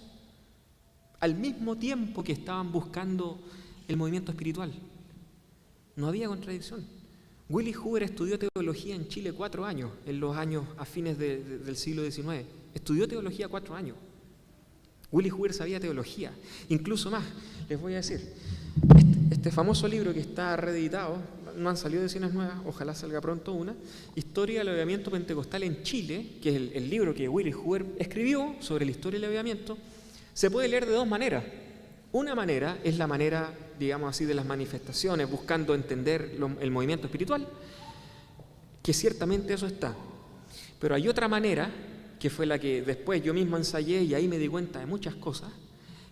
al mismo tiempo que estaban buscando el movimiento espiritual. No había contradicción. Willis Hoover estudió teología en Chile 4 años, en los años a fines del siglo XIX. Estudió teología 4 años. Willis Hoover sabía teología. Incluso más, les voy a decir, este famoso libro que está reeditado, no han salido ediciones nuevas, ojalá salga pronto una, Historia del Avivamiento Pentecostal en Chile, que es el libro que Willis Hoover escribió sobre la historia del avivamiento, se puede leer de 2 maneras. Una manera es la manera, digamos así, de las manifestaciones, buscando entender el movimiento espiritual, que ciertamente eso está. Pero hay otra manera, que fue la que después yo mismo ensayé y ahí me di cuenta de muchas cosas,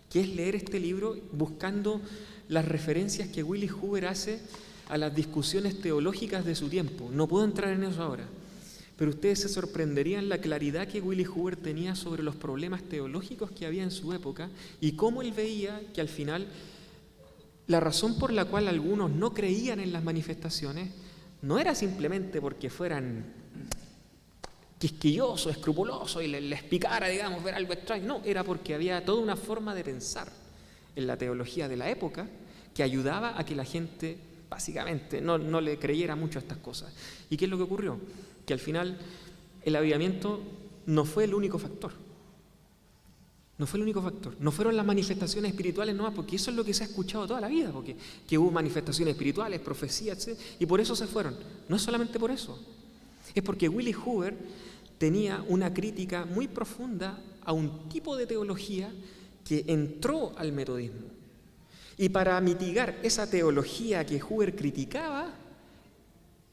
que es leer este libro buscando las referencias que Willis Hoover hace a las discusiones teológicas de su tiempo. No puedo entrar en eso ahora, pero ustedes se sorprenderían la claridad que Willis Hoover tenía sobre los problemas teológicos que había en su época y cómo él veía que al final la razón por la cual algunos no creían en las manifestaciones no era simplemente porque fueran quisquillosos, escrupulosos y les picara, digamos, ver algo extraño. No, era porque había toda una forma de pensar en la teología de la época que ayudaba a que la gente básicamente no le creyera mucho a estas cosas. ¿Y qué es lo que ocurrió? Que al final el avivamiento no fue el único factor. No fue el único factor. No fueron las manifestaciones espirituales nomás, porque eso es lo que se ha escuchado toda la vida, porque que hubo manifestaciones espirituales, profecías, etc. Y por eso se fueron. No es solamente por eso. Es porque Willis Hoover tenía una crítica muy profunda a un tipo de teología que entró al metodismo. Y para mitigar esa teología que Hoover criticaba,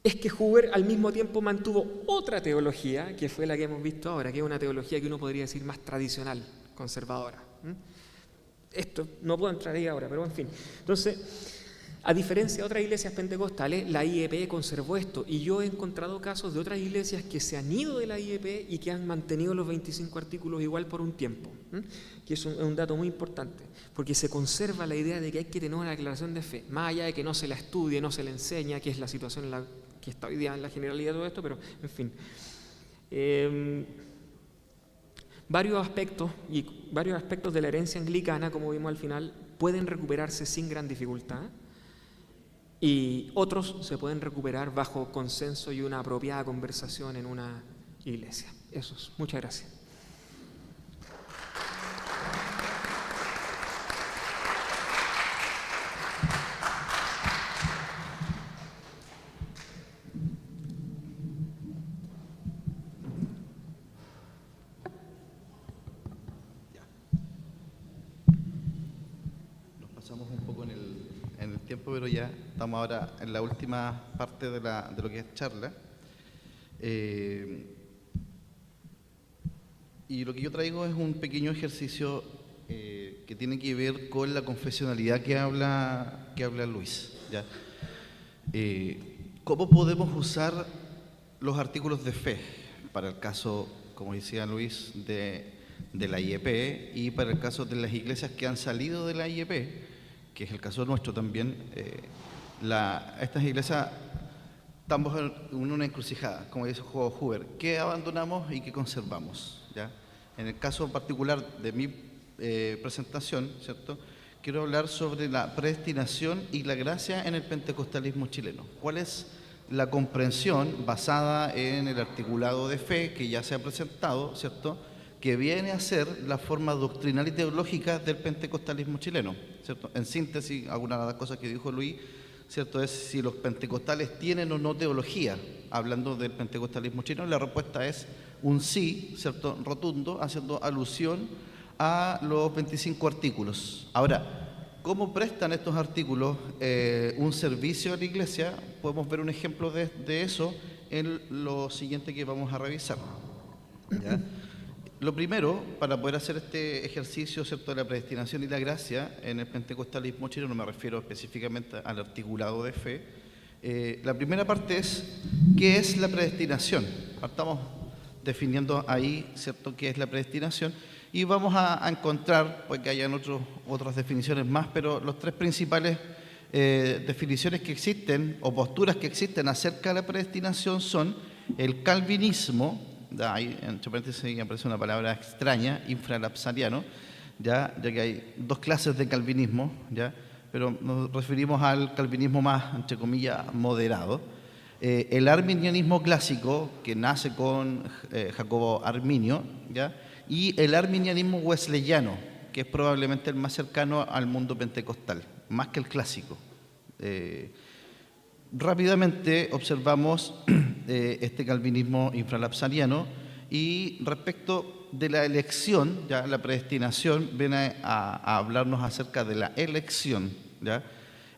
es que Hoover al mismo tiempo mantuvo otra teología, que fue la que hemos visto ahora, que es una teología que uno podría decir más tradicional, conservadora. Esto no puedo entrar ahí ahora, pero en fin. Entonces, a diferencia de otras iglesias pentecostales, la IEP conservó esto, y yo he encontrado casos de otras iglesias que se han ido de la IEP y que han mantenido los 25 artículos igual por un tiempo, que es un dato muy importante, porque se conserva la idea de que hay que tener una declaración de fe, más allá de que no se la estudie, no se la enseña, que es la situación en la que está hoy día en la generalidad de todo esto, pero en fin. Varios aspectos de la herencia anglicana, como vimos al final, pueden recuperarse sin gran dificultad, y otros se pueden recuperar bajo consenso y una apropiada conversación en una iglesia. Eso es. Muchas gracias. Tiempo, pero ya estamos ahora en la última parte de lo que es charla. Y lo que yo traigo es un pequeño ejercicio que tiene que ver con la confesionalidad que habla Luis, ¿ya? ¿Cómo podemos usar los artículos de fe para el caso, como decía Luis, de la IEP, y para el caso de las iglesias que han salido de la IEP, que es el caso nuestro también? Estas iglesias estamos en una encrucijada, como dice Hoover, ¿qué abandonamos y qué conservamos? ¿Ya? En el caso particular de mi presentación, ¿cierto?, quiero hablar sobre la predestinación y la gracia en el pentecostalismo chileno. ¿Cuál es la comprensión basada en el articulado de fe que ya se ha presentado, ¿cierto?, que viene a ser la forma doctrinal y teológica del pentecostalismo chileno, ¿cierto? En síntesis, algunas de las cosas que dijo Luis, ¿cierto?, es si los pentecostales tienen o no teología. Hablando del pentecostalismo chileno, la respuesta es un sí, ¿cierto?, rotundo, haciendo alusión a los 25 artículos. Ahora, ¿cómo prestan estos artículos un servicio a la iglesia? Podemos ver un ejemplo de eso en lo siguiente que vamos a revisar, ¿ya? Lo primero, para poder hacer este ejercicio, ¿cierto?, de la predestinación y la gracia en el pentecostalismo chileno, no me refiero específicamente al articulado de fe, la primera parte es, ¿qué es la predestinación? Estamos definiendo ahí, ¿cierto?, qué es la predestinación, y vamos a encontrar, pues que hayan otras definiciones más, pero los tres principales definiciones que existen, o posturas que existen acerca de la predestinación son el calvinismo, ahí entre paréntesis aparece una palabra extraña, infralapsariano, ya que hay dos clases de calvinismo, ya, pero nos referimos al calvinismo más, entre comillas, moderado. El arminianismo clásico, que nace con Jacobo Arminio, ya, y el arminianismo wesleyano, que es probablemente el más cercano al mundo pentecostal, más que el clásico. Rápidamente observamos este calvinismo infralapsariano, y respecto de la elección, ya la predestinación viene a hablarnos acerca de la elección, ¿ya?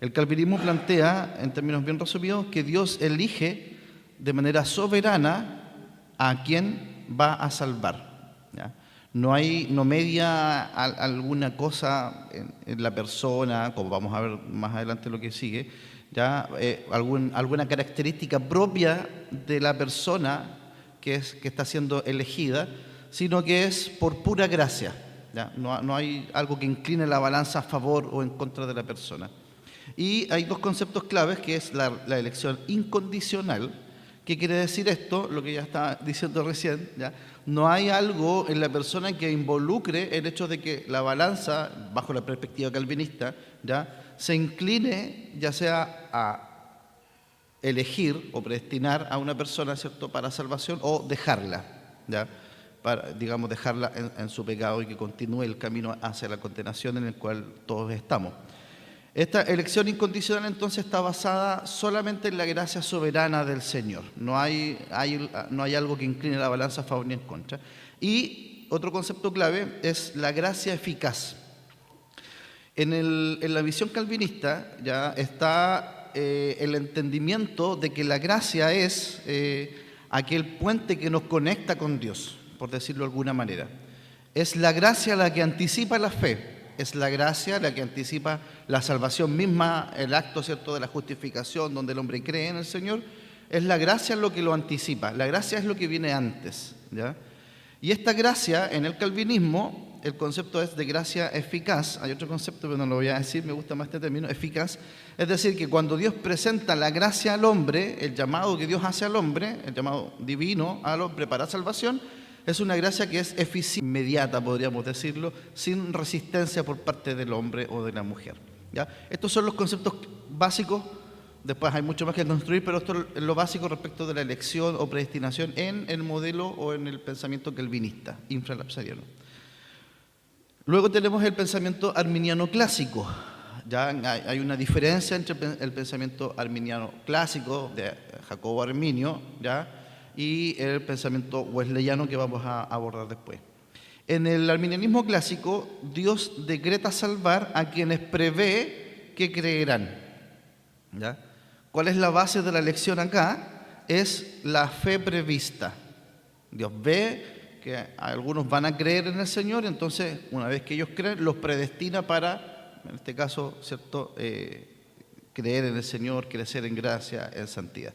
El calvinismo plantea, en términos bien resumidos, que Dios elige de manera soberana a quien va a salvar, ¿ya? No media alguna cosa en la persona, como vamos a ver más adelante lo que sigue, ya alguna característica propia de la persona que está siendo elegida, sino que es por pura gracia, ¿ya? No hay algo que incline la balanza a favor o en contra de la persona. Y hay dos conceptos claves, que es la elección incondicional. ¿Qué quiere decir esto? Lo que ya estaba diciendo recién, ¿ya? No hay algo en la persona que involucre el hecho de que la balanza, bajo la perspectiva calvinista, ¿ya?, se incline ya sea a elegir o predestinar a una persona, ¿cierto?, para salvación, o dejarla, ¿ya?, para, digamos, dejarla en su pecado y que continúe el camino hacia la condenación en el cual todos estamos. Esta elección incondicional entonces está basada solamente en la gracia soberana del Señor. No hay algo que incline la balanza a favor ni en contra. Y otro concepto clave es la gracia eficaz. En la visión calvinista ya está el entendimiento de que la gracia es aquel puente que nos conecta con Dios, por decirlo de alguna manera. Es la gracia la que anticipa la fe. Es la gracia la que anticipa la salvación misma, el acto, ¿cierto?, de la justificación, donde el hombre cree en el Señor. Es la gracia lo que lo anticipa. La gracia es lo que viene antes, ¿ya? Y esta gracia, en el calvinismo, el concepto es de gracia eficaz. Hay otro concepto, pero no lo voy a decir, me gusta más este término, eficaz. Es decir, que cuando Dios presenta la gracia al hombre, el llamado que Dios hace al hombre, el llamado divino al hombre para salvación, es una gracia que es eficiente, inmediata, podríamos decirlo, sin resistencia por parte del hombre o de la mujer, ¿ya? Estos son los conceptos básicos. Después hay mucho más que construir, pero esto es lo básico respecto de la elección o predestinación en el modelo o en el pensamiento calvinista, infralapsariano. Luego tenemos el pensamiento arminiano clásico. Ya hay una diferencia entre el pensamiento arminiano clásico de Jacobo Arminio, ¿ya?, y el pensamiento wesleyano que vamos a abordar después. En el arminianismo clásico, Dios decreta salvar a quienes prevé que creerán, ¿ya? ¿Cuál es la base de la elección acá? Es la fe prevista. Dios ve que algunos van a creer en el Señor, entonces una vez que ellos creen, los predestina para, en este caso, ¿cierto?, creer en el Señor, crecer en gracia, en santidad.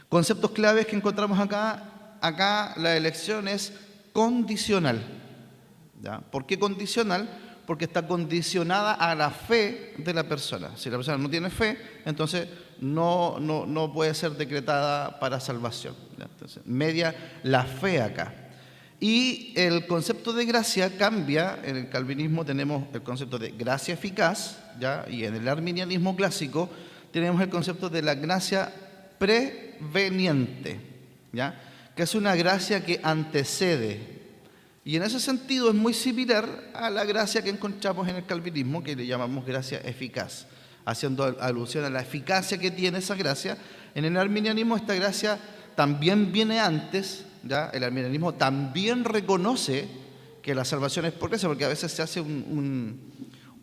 Conceptos claves que encontramos acá. Acá la elección es condicional, ¿ya? ¿Por qué condicional? Porque está condicionada a la fe de la persona. Si la persona no tiene fe, entonces no puede ser decretada para salvación, ¿ya? Entonces, media la fe acá. Y el concepto de gracia cambia. En el calvinismo tenemos el concepto de gracia eficaz, ¿ya? Y en el arminianismo clásico tenemos el concepto de la gracia preveniente, ¿ya?, que es una gracia que antecede. Y en ese sentido es muy similar a la gracia que encontramos en el calvinismo, que le llamamos gracia eficaz, haciendo alusión a la eficacia que tiene esa gracia. En el arminianismo esta gracia también viene antes, ¿ya? El arminianismo también reconoce que la salvación es por gracia, porque a veces se hace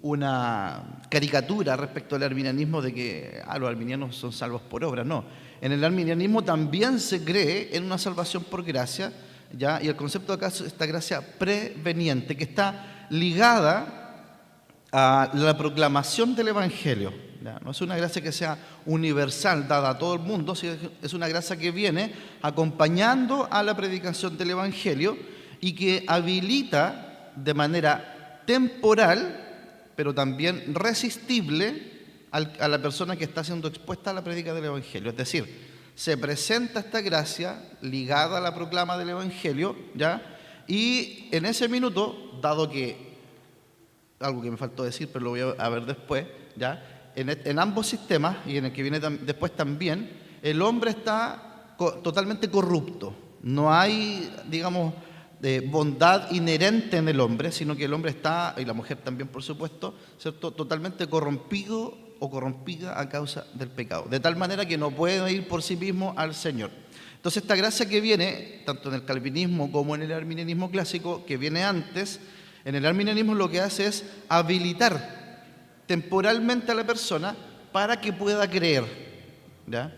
una caricatura respecto al arminianismo de que los arminianos son salvos por obra. No, en el arminianismo también se cree en una salvación por gracia, ¿ya? Y el concepto acá es esta gracia preveniente, que está ligada a la proclamación del Evangelio, ¿ya? No es una gracia que sea universal, dada a todo el mundo, sino es una gracia que viene acompañando a la predicación del Evangelio y que habilita de manera temporal, pero también resistible a la persona que está siendo expuesta a la prédica del Evangelio. Es decir, se presenta esta gracia ligada a la proclama del Evangelio, ¿ya? Y en ese minuto, dado que, algo que me faltó decir, pero lo voy a ver después, ¿ya? En ambos sistemas, y en el que viene después también, el hombre está totalmente corrupto. No hay, digamos, bondad inherente en el hombre, sino que el hombre está, y la mujer también por supuesto, ¿cierto?, totalmente corrompido o corrompida a causa del pecado, de tal manera que no puede ir por sí mismo al Señor. Entonces esta gracia que viene, tanto en el calvinismo como en el arminianismo clásico, que viene antes, en el arminianismo lo que hace es habilitar temporalmente a la persona para que pueda creer, ¿ya?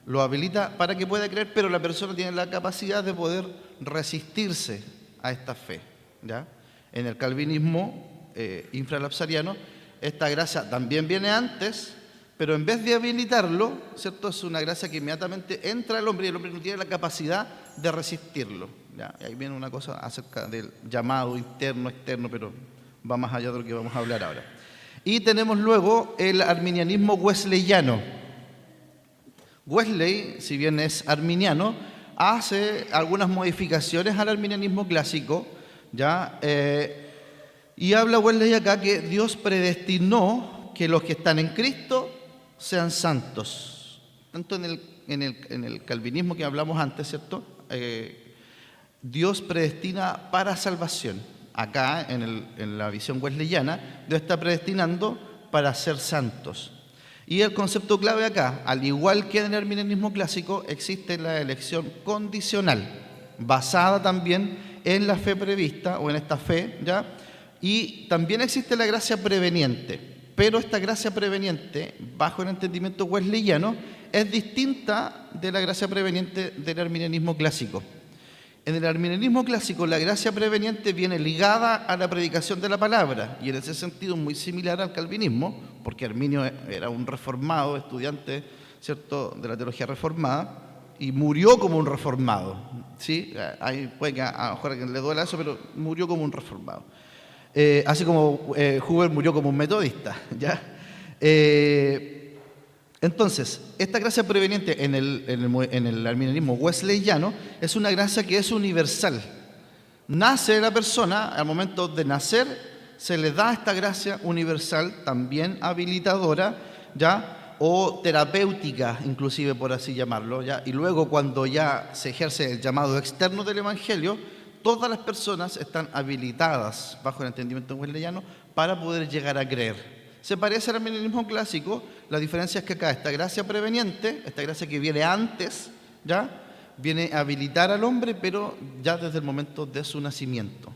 Lo habilita para que pueda creer, pero la persona tiene la capacidad de poder resistirse a esta fe, ¿ya? En el calvinismo infralapsariano, esta gracia también viene antes, pero en vez de habilitarlo, ¿cierto?, es una gracia que inmediatamente entra al hombre y el hombre no tiene la capacidad de resistirlo, ¿ya? Y ahí viene una cosa acerca del llamado interno, externo, pero va más allá de lo que vamos a hablar ahora. Y tenemos luego el arminianismo wesleyano. Wesley, si bien es arminiano, hace algunas modificaciones al arminianismo clásico, ¿ya? Y habla Wesley acá que Dios predestinó que los que están en Cristo sean santos. Tanto en el calvinismo que hablamos antes, ¿cierto? Dios predestina para salvación. Acá, en la visión wesleyana, Dios está predestinando para ser santos. Y el concepto clave acá, al igual que en el arminianismo clásico, existe la elección condicional, basada también en la fe prevista o en esta fe, ¿ya? Y también existe la gracia preveniente, pero esta gracia preveniente, bajo el entendimiento wesleyano, es distinta de la gracia preveniente del arminianismo clásico. En el arminianismo clásico, la gracia preveniente viene ligada a la predicación de la palabra, y en ese sentido muy similar al calvinismo, porque Arminio era un reformado, estudiante, ¿cierto?, de la teología reformada, y murió como un reformado, ¿sí? Ahí puede que a lo mejor a quien le duela eso, pero murió como un reformado. Así como Huber murió como un metodista, ¿ya? Entonces, esta gracia preveniente en el arminianismo wesleyano es una gracia que es universal. Nace la persona, al momento de nacer, se le da esta gracia universal, también habilitadora, ¿ya?, o terapéutica, inclusive por así llamarlo, ¿ya? Y luego cuando ya se ejerce el llamado externo del Evangelio, todas las personas están habilitadas, bajo el entendimiento wesleyano, para poder llegar a creer. Se parece al arminianismo clásico, la diferencia es que acá esta gracia preveniente, esta gracia que viene antes, ¿ya?, viene a habilitar al hombre, pero ya desde el momento de su nacimiento.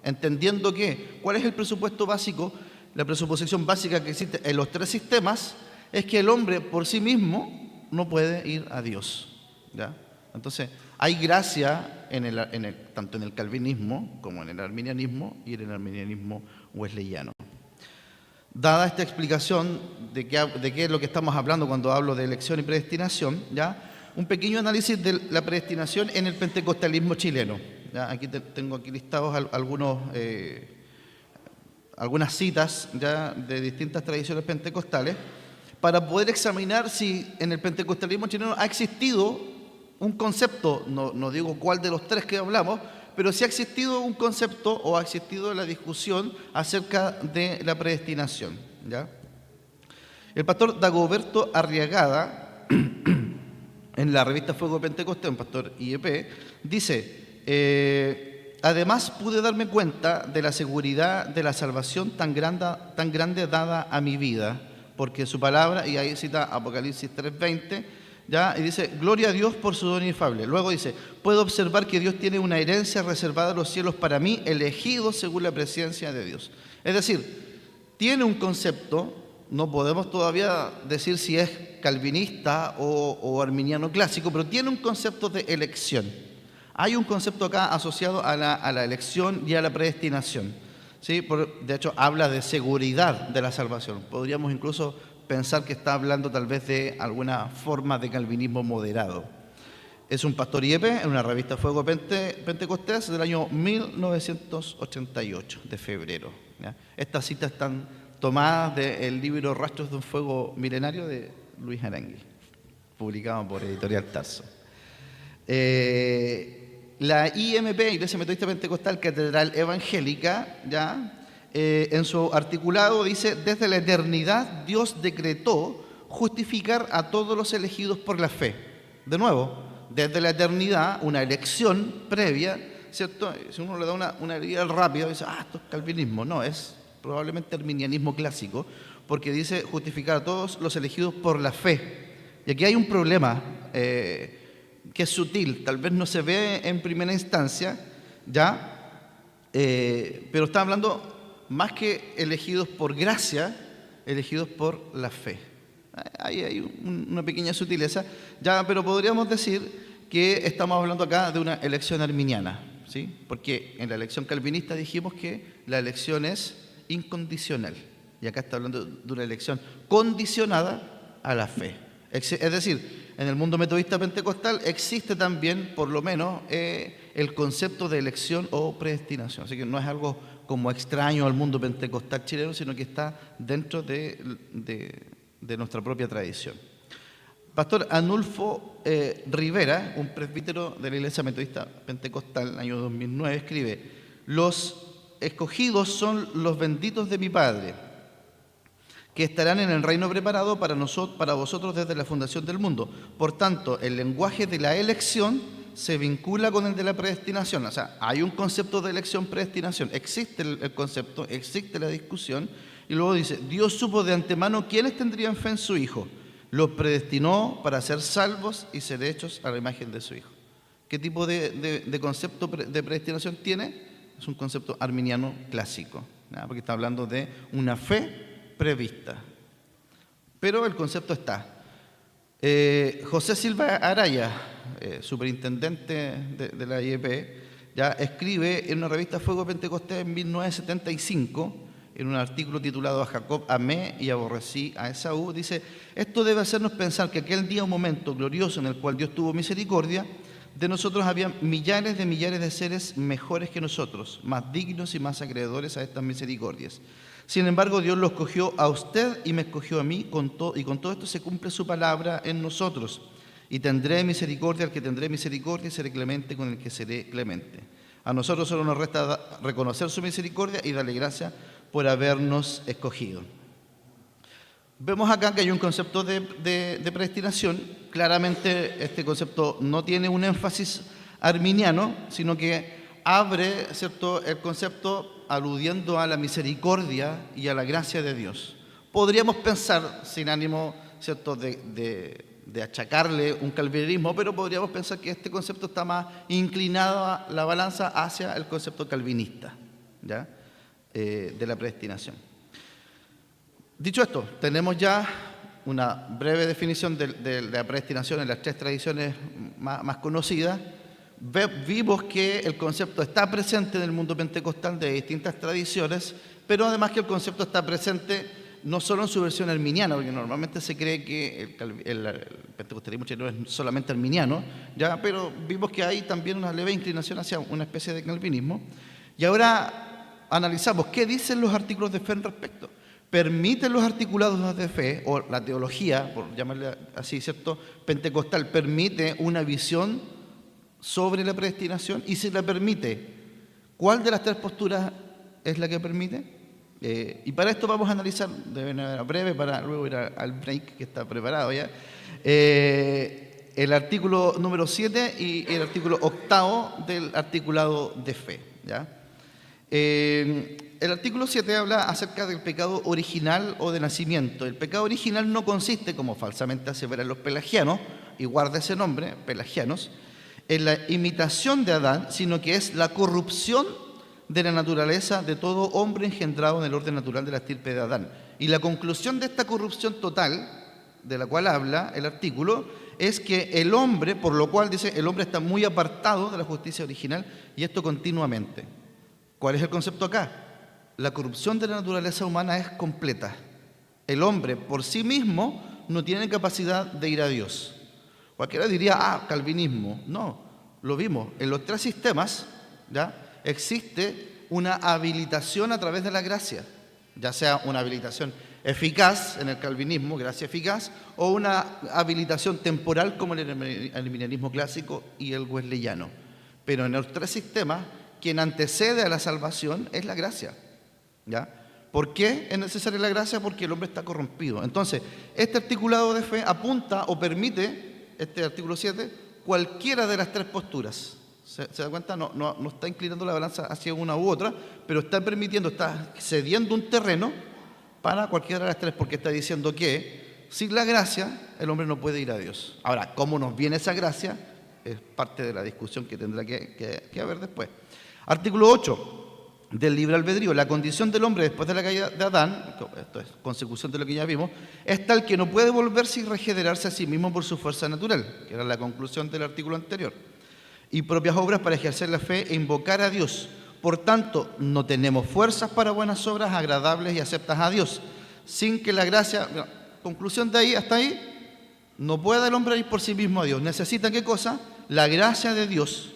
Entendiendo que, ¿cuál es el presupuesto básico? La presuposición básica que existe en los tres sistemas es que el hombre por sí mismo no puede ir a Dios, ¿ya? Entonces, hay gracia tanto en el calvinismo como en el arminianismo y en el arminianismo wesleyano. Dada esta explicación de qué es lo que estamos hablando cuando hablo de elección y predestinación, ¿ya?, un pequeño análisis de la predestinación en el pentecostalismo chileno. ¿Ya? Aquí tengo aquí listados algunas citas, ¿ya?, de distintas tradiciones pentecostales para poder examinar si en el pentecostalismo chileno ha existido un concepto, no digo cuál de los tres que hablamos, pero si ha existido un concepto o ha existido la discusión acerca de la predestinación, ¿ya? El pastor Dagoberto Arriagada, en la revista Fuego Pentecostés, un pastor IEP, dice, además pude darme cuenta de la seguridad de la salvación tan grande dada a mi vida, porque su palabra, y ahí cita Apocalipsis 3:20, ¿ya? Y dice, gloria a Dios por su don inefable. Luego dice, puedo observar que Dios tiene una herencia reservada en los cielos para mí, elegido según la presencia de Dios. Es decir, tiene un concepto, no podemos todavía decir si es calvinista o arminiano clásico, pero tiene un concepto de elección. Hay un concepto acá asociado a la elección y a la predestinación, ¿sí? De hecho, habla de seguridad de la salvación. Podríamos incluso pensar que está hablando tal vez de alguna forma de calvinismo moderado. Es un pastor IEP en una revista Fuego Pentecostés del año 1988, de febrero, ¿ya? Estas citas están tomadas del libro Rastros de un Fuego Milenario de Luis Aranguis, publicado por Editorial Tarso. La IMP, Iglesia Metodista Pentecostal Catedral Evangélica, ¿ya? En su articulado dice, desde la eternidad Dios decretó justificar a todos los elegidos por la fe. De nuevo, desde la eternidad, una elección previa, ¿cierto? Si uno le da una idea rápida, dice, esto es calvinismo. No, es probablemente arminianismo clásico, porque dice justificar a todos los elegidos por la fe. Y aquí hay un problema que es sutil, tal vez no se ve en primera instancia, ¿ya? Pero está hablando más que elegidos por gracia, elegidos por la fe. Ahí hay una pequeña sutileza, ya, pero podríamos decir que estamos hablando acá de una elección arminiana, ¿sí? Porque en la elección calvinista dijimos que la elección es incondicional, y acá está hablando de una elección condicionada a la fe. Es decir, en el mundo metodista pentecostal existe también, por lo menos, el concepto de elección o predestinación. Así que no es algo como extraño al mundo pentecostal chileno, sino que está dentro de nuestra propia tradición. Pastor Anulfo Rivera, un presbítero de la Iglesia Metodista Pentecostal, en el año 2009, escribe: los escogidos son los benditos de mi Padre, que estarán en el reino preparado para vosotros desde la fundación del mundo. Por tanto, el lenguaje de la elección se vincula con el de la predestinación. O sea, hay un concepto de elección-predestinación. Existe el concepto, existe la discusión. Y luego dice, Dios supo de antemano quiénes tendrían fe en su Hijo. Los predestinó para ser salvos y ser hechos a la imagen de su Hijo. ¿Qué tipo de concepto de predestinación tiene? Es un concepto arminiano clásico, ¿no? Porque está hablando de una fe prevista. Pero el concepto está. José Silva Araya, superintendente de la IEP, ya escribe en una revista Fuego Pentecostés en 1975, en un artículo titulado A Jacob amé y aborrecí a Esaú, dice: esto debe hacernos pensar que aquel día, un momento glorioso en el cual Dios tuvo misericordia, de nosotros había millares de seres mejores que nosotros, más dignos y más acreedores a estas misericordias. Sin embargo, Dios lo escogió a usted y me escogió a mí, y con todo esto se cumple su palabra en nosotros. Y tendré misericordia al que tendré misericordia, y seré clemente con el que seré clemente. A nosotros solo nos resta reconocer su misericordia y darle gracias por habernos escogido. Vemos acá que hay un concepto de predestinación. Claramente este concepto no tiene un énfasis arminiano, sino que abre, ¿cierto?, el concepto aludiendo a la misericordia y a la gracia de Dios. Podríamos pensar, sin ánimo, ¿cierto?, de achacarle un calvinismo, pero podríamos pensar que este concepto está más inclinado a la balanza hacia el concepto calvinista, ¿ya?, de la predestinación. Dicho esto, tenemos ya una breve definición de la predestinación en las tres tradiciones más conocidas. Vimos que el concepto está presente en el mundo pentecostal de distintas tradiciones, pero además que el concepto está presente no solo en su versión arminiana, porque normalmente se cree que el pentecostalismo chileno es solamente arminiano, ¿ya? Pero vimos que hay también una leve inclinación hacia una especie de calvinismo. Y ahora analizamos qué dicen los artículos de fe al respecto. ¿Permiten los articulados de fe, o la teología, por llamarle así, ¿cierto?, pentecostal, permite una visión sobre la predestinación? Y si la permite, ¿cuál de las tres posturas es la que permite? Y para esto vamos a analizar de manera breve, para luego ir al break que está preparado ya, el artículo número 7 y el artículo 8 del articulado de fe. ¿ya? El artículo 7 habla acerca del pecado original o de nacimiento. El pecado original no consiste, como falsamente aseveran los pelagianos, y guarda ese nombre, pelagianos, en la imitación de Adán, sino que es la corrupción de la naturaleza de todo hombre engendrado en el orden natural de la estirpe de Adán. Y la conclusión de esta corrupción total, de la cual habla el artículo, es que el hombre, por lo cual dice, el hombre está muy apartado de la justicia original, y esto continuamente. ¿Cuál es el concepto acá? La corrupción de la naturaleza humana es completa. El hombre por sí mismo no tiene capacidad de ir a Dios. Cualquiera diría, calvinismo. No, lo vimos. En los tres sistemas, ¿ya?, existe una habilitación a través de la gracia, ya sea una habilitación eficaz en el calvinismo, gracia eficaz, o una habilitación temporal como en el arminianismo clásico y el wesleyano. Pero en los tres sistemas, quien antecede a la salvación es la gracia, ¿ya? ¿Por qué es necesaria la gracia? Porque el hombre está corrompido. Entonces, este articulado de fe apunta o permite, este artículo 7, cualquiera de las tres posturas. ¿Se da cuenta? No está inclinando la balanza hacia una u otra, pero está permitiendo, está cediendo un terreno para cualquiera de las tres, porque está diciendo que sin la gracia el hombre no puede ir a Dios. Ahora, ¿cómo nos viene esa gracia? Es parte de la discusión que tendrá que haber después. Artículo 8 del libre albedrío. La condición del hombre después de la caída de Adán, esto es consecución de lo que ya vimos, es tal que no puede volverse y regenerarse a sí mismo por su fuerza natural, que era la conclusión del artículo anterior, y propias obras para ejercer la fe e invocar a Dios. Por tanto, no tenemos fuerzas para buenas obras agradables y aceptas a Dios, sin que la gracia, conclusión de ahí hasta ahí, no puede el hombre ir por sí mismo a Dios. Necesita, ¿qué cosa? La gracia de Dios,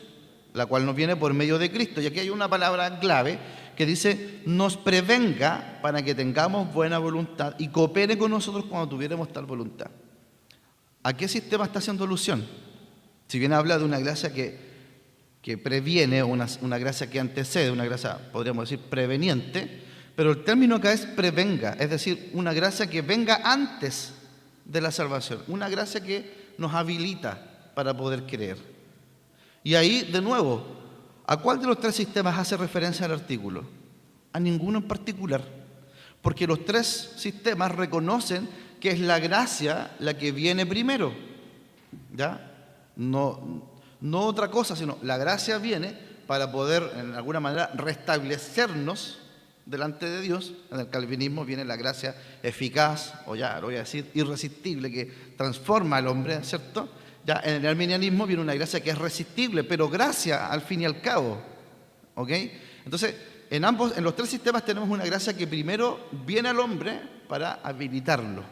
la cual nos viene por medio de Cristo. Y aquí hay una palabra clave que dice, nos prevenga para que tengamos buena voluntad y coopere con nosotros cuando tuviéramos tal voluntad. ¿A qué sistema está haciendo alusión? Si bien habla de una gracia que previene, una gracia que antecede, una gracia, podríamos decir, preveniente, pero el término acá es prevenga, es decir, una gracia que venga antes de la salvación, una gracia que nos habilita para poder creer. Y ahí, de nuevo, ¿a cuál de los tres sistemas hace referencia el artículo? A ninguno en particular, porque los tres sistemas reconocen que es la gracia la que viene primero, ¿ya? No otra cosa, sino la gracia viene para poder, en alguna manera, restablecernos delante de Dios. En el calvinismo viene la gracia eficaz, o ya lo voy a decir, irresistible, que transforma al hombre, ¿cierto? Ya en el arminianismo viene una gracia que es resistible, pero gracia al fin y al cabo, ¿ok? Entonces, en los tres sistemas tenemos una gracia que primero viene al hombre para habilitarlo.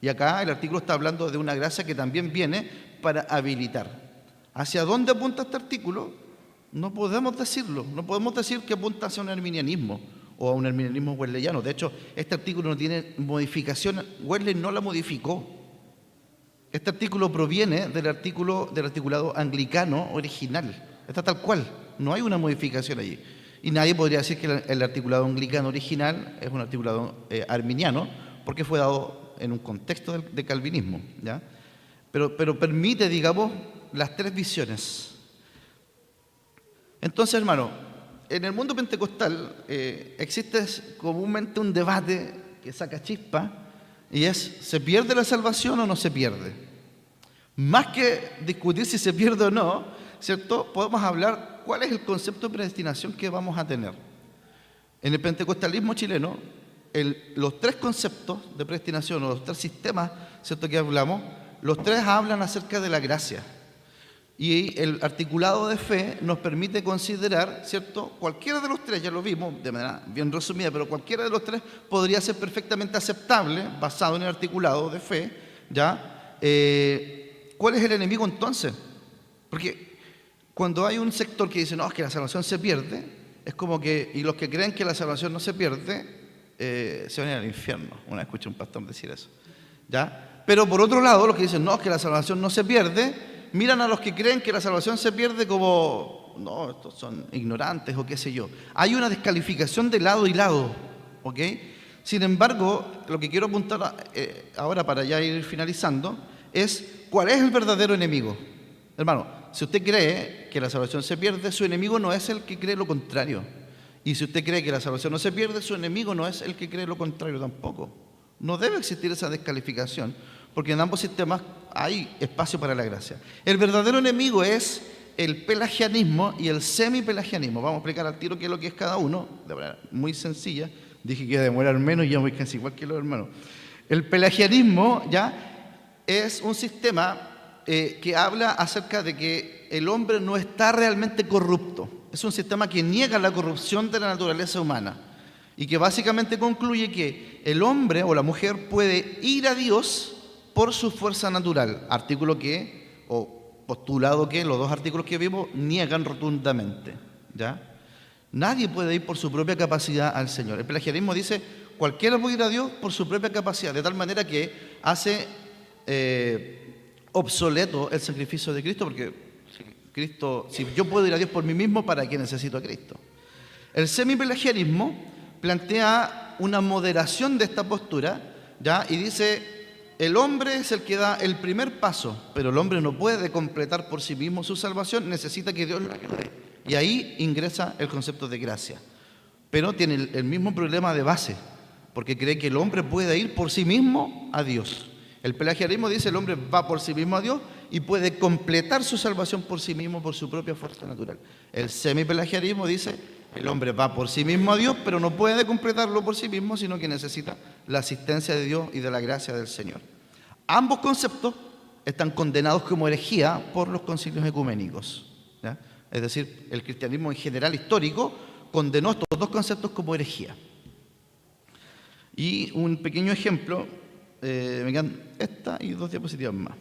Y acá el artículo está hablando de una gracia que también viene para habilitar. ¿Hacia dónde apunta este artículo? No podemos decirlo. No podemos decir que apunta hacia un arminianismo o a un arminianismo wesleyano. De hecho, este artículo no tiene modificación. Wesley no la modificó. Este artículo proviene del articulado anglicano original. Está tal cual. No hay una modificación allí. Y nadie podría decir que el articulado anglicano original es un articulado arminiano, porque fue dado en un contexto de calvinismo, ¿ya? Pero permite, digamos, las tres visiones. Entonces, hermano, en el mundo pentecostal existe comúnmente un debate que saca chispa, y es, ¿se pierde la salvación o no se pierde? Más que discutir si se pierde o no, ¿cierto?, podemos hablar cuál es el concepto de predestinación que vamos a tener. En el pentecostalismo chileno, los tres conceptos de predestinación, o los tres sistemas, ¿cierto?, que hablamos, los tres hablan acerca de la gracia. Y el articulado de fe nos permite considerar, ¿cierto?, cualquiera de los tres, ya lo vimos de manera bien resumida, pero cualquiera de los tres podría ser perfectamente aceptable, basado en el articulado de fe, ¿ya? ¿Cuál es el enemigo entonces? Porque cuando hay un sector que dice, no, es que la salvación se pierde, es como que, y los que creen que la salvación no se pierde, se van a ir al infierno. Una vez escuché a un pastor decir eso, ¿ya? Pero por otro lado, los que dicen, no, es que la salvación no se pierde, miran a los que creen que la salvación se pierde como, no, estos son ignorantes o qué sé yo. Hay una descalificación de lado y lado, ¿ok? Sin embargo, lo que quiero apuntar ahora para ya ir finalizando es cuál es el verdadero enemigo. Hermano, Si usted cree que la salvación se pierde, su enemigo no es el que cree lo contrario. Y si usted cree que la salvación no se pierde, su enemigo no es el que cree lo contrario tampoco. No debe existir esa descalificación, porque en ambos sistemas hay espacio para la gracia. El verdadero enemigo es el pelagianismo y el semipelagianismo. Vamos a explicar al tiro qué es lo que es cada uno, de manera muy sencilla. Dije que iba a demorar menos y ya voy casi igual que los hermanos. El pelagianismo ya es un sistema que habla acerca de que el hombre no está realmente corrupto. Es un sistema que niega la corrupción de la naturaleza humana y que básicamente concluye que el hombre o la mujer puede ir a Dios por su fuerza natural, artículo que, o postulado que, los dos artículos que vimos niegan rotundamente, ¿ya? Nadie puede ir por su propia capacidad al Señor. El pelagianismo dice, cualquiera puede ir a Dios por su propia capacidad, de tal manera que hace obsoleto el sacrificio de Cristo, porque si yo puedo ir a Dios por mí mismo, ¿para qué necesito a Cristo? El semipelagianismo plantea una moderación de esta postura, ¿ya? Y dice, el hombre es el que da el primer paso, pero el hombre no puede completar por sí mismo su salvación, necesita que Dios lo ayude. Y ahí ingresa el concepto de gracia. Pero tiene el mismo problema de base, porque cree que el hombre puede ir por sí mismo a Dios. El pelagianismo dice el hombre va por sí mismo a Dios y puede completar su salvación por sí mismo, por su propia fuerza natural. El semipelagianismo dice el hombre va por sí mismo a Dios, pero no puede completarlo por sí mismo, sino que necesita la asistencia de Dios y de la gracia del Señor. Ambos conceptos están condenados como herejía por los concilios ecuménicos, ¿ya? Es decir, el cristianismo en general histórico condenó estos dos conceptos como herejía. Y un pequeño ejemplo, me quedan esta y dos diapositivas más.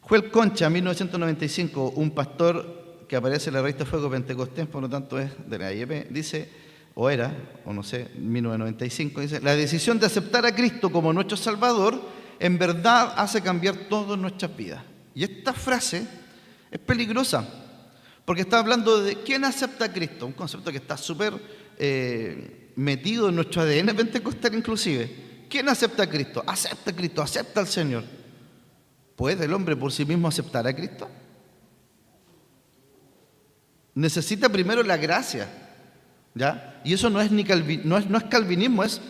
Joel Concha, 1995, un pastor que aparece en la revista Fuego Pentecostés, por lo tanto es de la IEP, dice, o era, o no sé, 1995, dice, la decisión de aceptar a Cristo como nuestro Salvador en verdad hace cambiar todas nuestras vidas. Y esta frase es peligrosa, porque está hablando de quién acepta a Cristo, un concepto que está súper metido en nuestro ADN pentecostal inclusive. ¿Quién acepta a Cristo? Acepta a Cristo, acepta al Señor. ¿Puede el hombre por sí mismo aceptar a Cristo? Necesita primero la gracia, ¿ya? Y eso no es calvinismo, es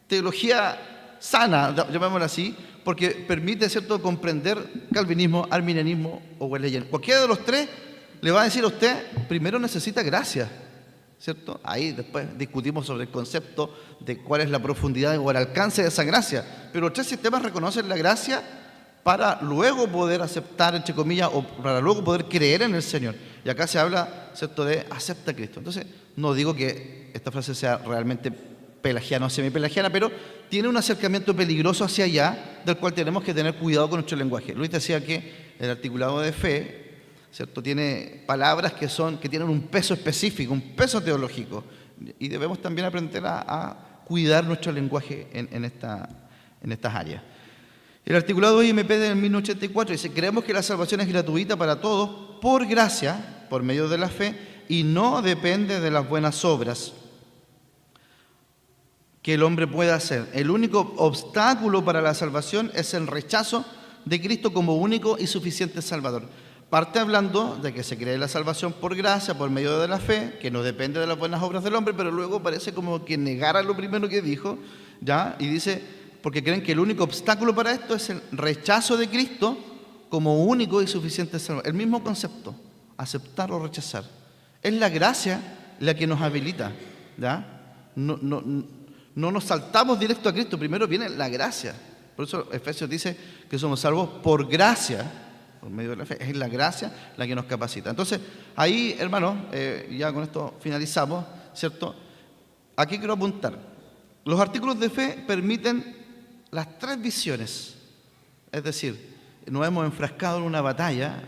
teología sana, llamémoslo así, porque permite, ¿cierto?, comprender calvinismo, arminianismo o wesleyanismo. Cualquiera de los tres le va a decir a usted, primero necesita gracia, ¿cierto? Ahí después discutimos sobre el concepto de cuál es la profundidad o el alcance de esa gracia. Pero los tres sistemas reconocen la gracia para luego poder aceptar, entre comillas, o para luego poder creer en el Señor. Y acá se habla, ¿cierto?, de acepta a Cristo. Entonces, no digo que esta frase sea realmente pelagiana o semipelagiana, pero tiene un acercamiento peligroso hacia allá, del cual tenemos que tener cuidado con nuestro lenguaje. Luis decía que el articulado de fe, ¿cierto?, tiene palabras que tienen un peso específico, un peso teológico, y debemos también aprender a cuidar nuestro lenguaje en estas áreas. El articulado IMP del 1984 dice, creemos que la salvación es gratuita para todos por gracia, por medio de la fe, y no depende de las buenas obras que el hombre pueda hacer. El único obstáculo para la salvación es el rechazo de Cristo como único y suficiente Salvador. Parte hablando de que se cree la salvación por gracia, por medio de la fe, que no depende de las buenas obras del hombre, pero luego parece como que negara lo primero que dijo, ¿ya? Y dice, porque creen que el único obstáculo para esto es el rechazo de Cristo como único y suficiente Salvador. El mismo concepto, aceptar o rechazar. Es la gracia la que nos habilita, ¿ya? No nos saltamos directo a Cristo, primero viene la gracia. Por eso Efesios dice que somos salvos por gracia, por medio de la fe. Es la gracia la que nos capacita. Entonces, ahí, hermanos, ya con esto finalizamos, ¿cierto? Aquí quiero apuntar. Los artículos de fe permiten las tres visiones. Es decir, nos hemos enfrascado en una batalla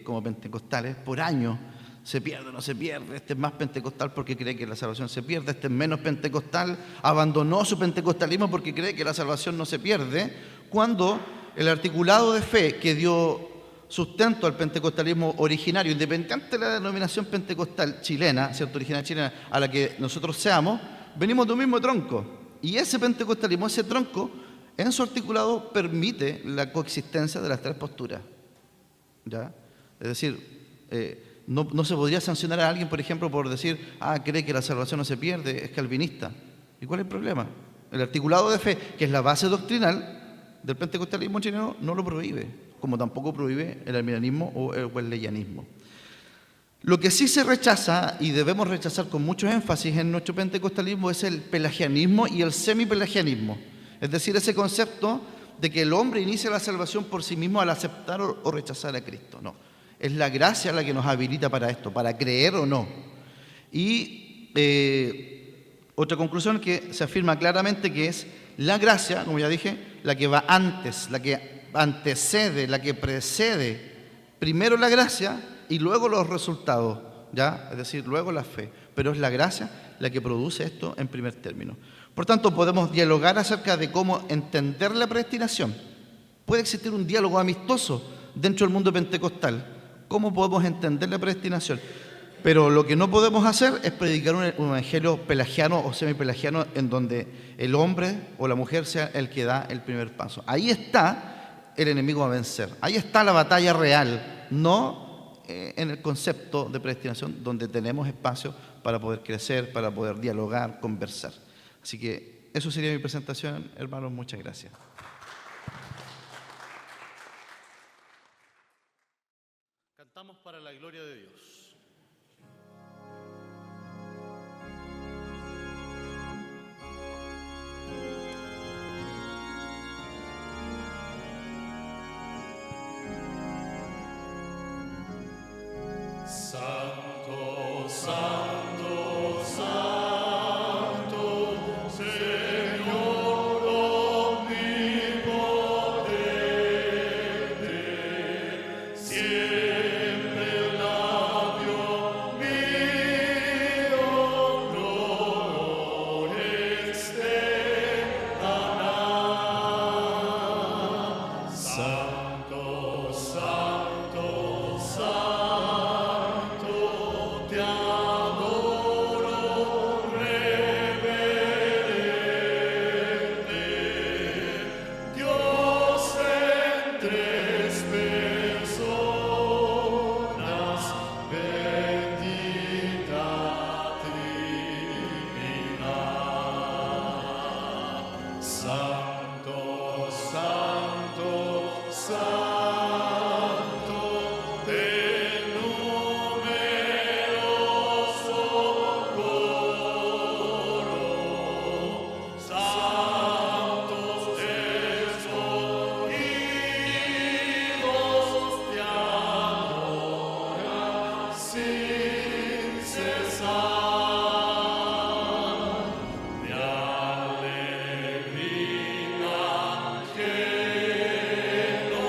como pentecostales por años. Se pierde o no se pierde, este es más pentecostal porque cree que la salvación se pierde, este es menos pentecostal, abandonó su pentecostalismo porque cree que la salvación no se pierde, cuando el articulado de fe que dio sustento al pentecostalismo originario, independiente de la denominación pentecostal chilena, ¿cierto?, original chilena, a la que nosotros seamos, venimos de un mismo tronco, y ese pentecostalismo, ese tronco, en su articulado permite la coexistencia de las tres posturas, ¿ya? Es decir, no se podría sancionar a alguien, por ejemplo, por decir, cree que la salvación no se pierde, es calvinista. ¿Y cuál es el problema? El articulado de fe, que es la base doctrinal del pentecostalismo chileno, no lo prohíbe, como tampoco prohíbe el arminianismo o el wesleyanismo. Lo que sí se rechaza, y debemos rechazar con mucho énfasis en nuestro pentecostalismo, es el pelagianismo y el semipelagianismo. Es decir, ese concepto de que el hombre inicia la salvación por sí mismo al aceptar o rechazar a Cristo. No, es la gracia la que nos habilita para esto, para creer o no. Y otra conclusión que se afirma claramente, que es la gracia, como ya dije, la que va antes, la que antecede, la que precede primero la gracia y luego los resultados, ¿ya? Es decir, luego la fe. Pero es la gracia la que produce esto en primer término. Por tanto, podemos dialogar acerca de cómo entender la predestinación. Puede existir un diálogo amistoso dentro del mundo pentecostal. ¿Cómo podemos entender la predestinación? Pero lo que no podemos hacer es predicar un evangelio pelagiano o semipelagiano en donde el hombre o la mujer sea el que da el primer paso. Ahí está el enemigo a vencer. Ahí está la batalla real, no en el concepto de predestinación, donde tenemos espacio para poder crecer, para poder dialogar, conversar. Así que eso sería mi presentación, hermanos. Muchas gracias. Cantamos para la gloria de Dios. Santo, santo, santo, Señor omnipotente, siempre el labio mío gloria externa. Santo, santo, santo, te adoro reverente, Dios en tres personas, bendita Trinidad. Santo, santo, santo, de numeroso coro, santos escogidos te adoran sin cesar. Me alegrina que no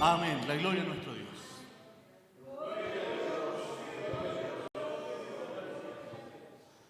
Amén. La gloria a nuestro Dios.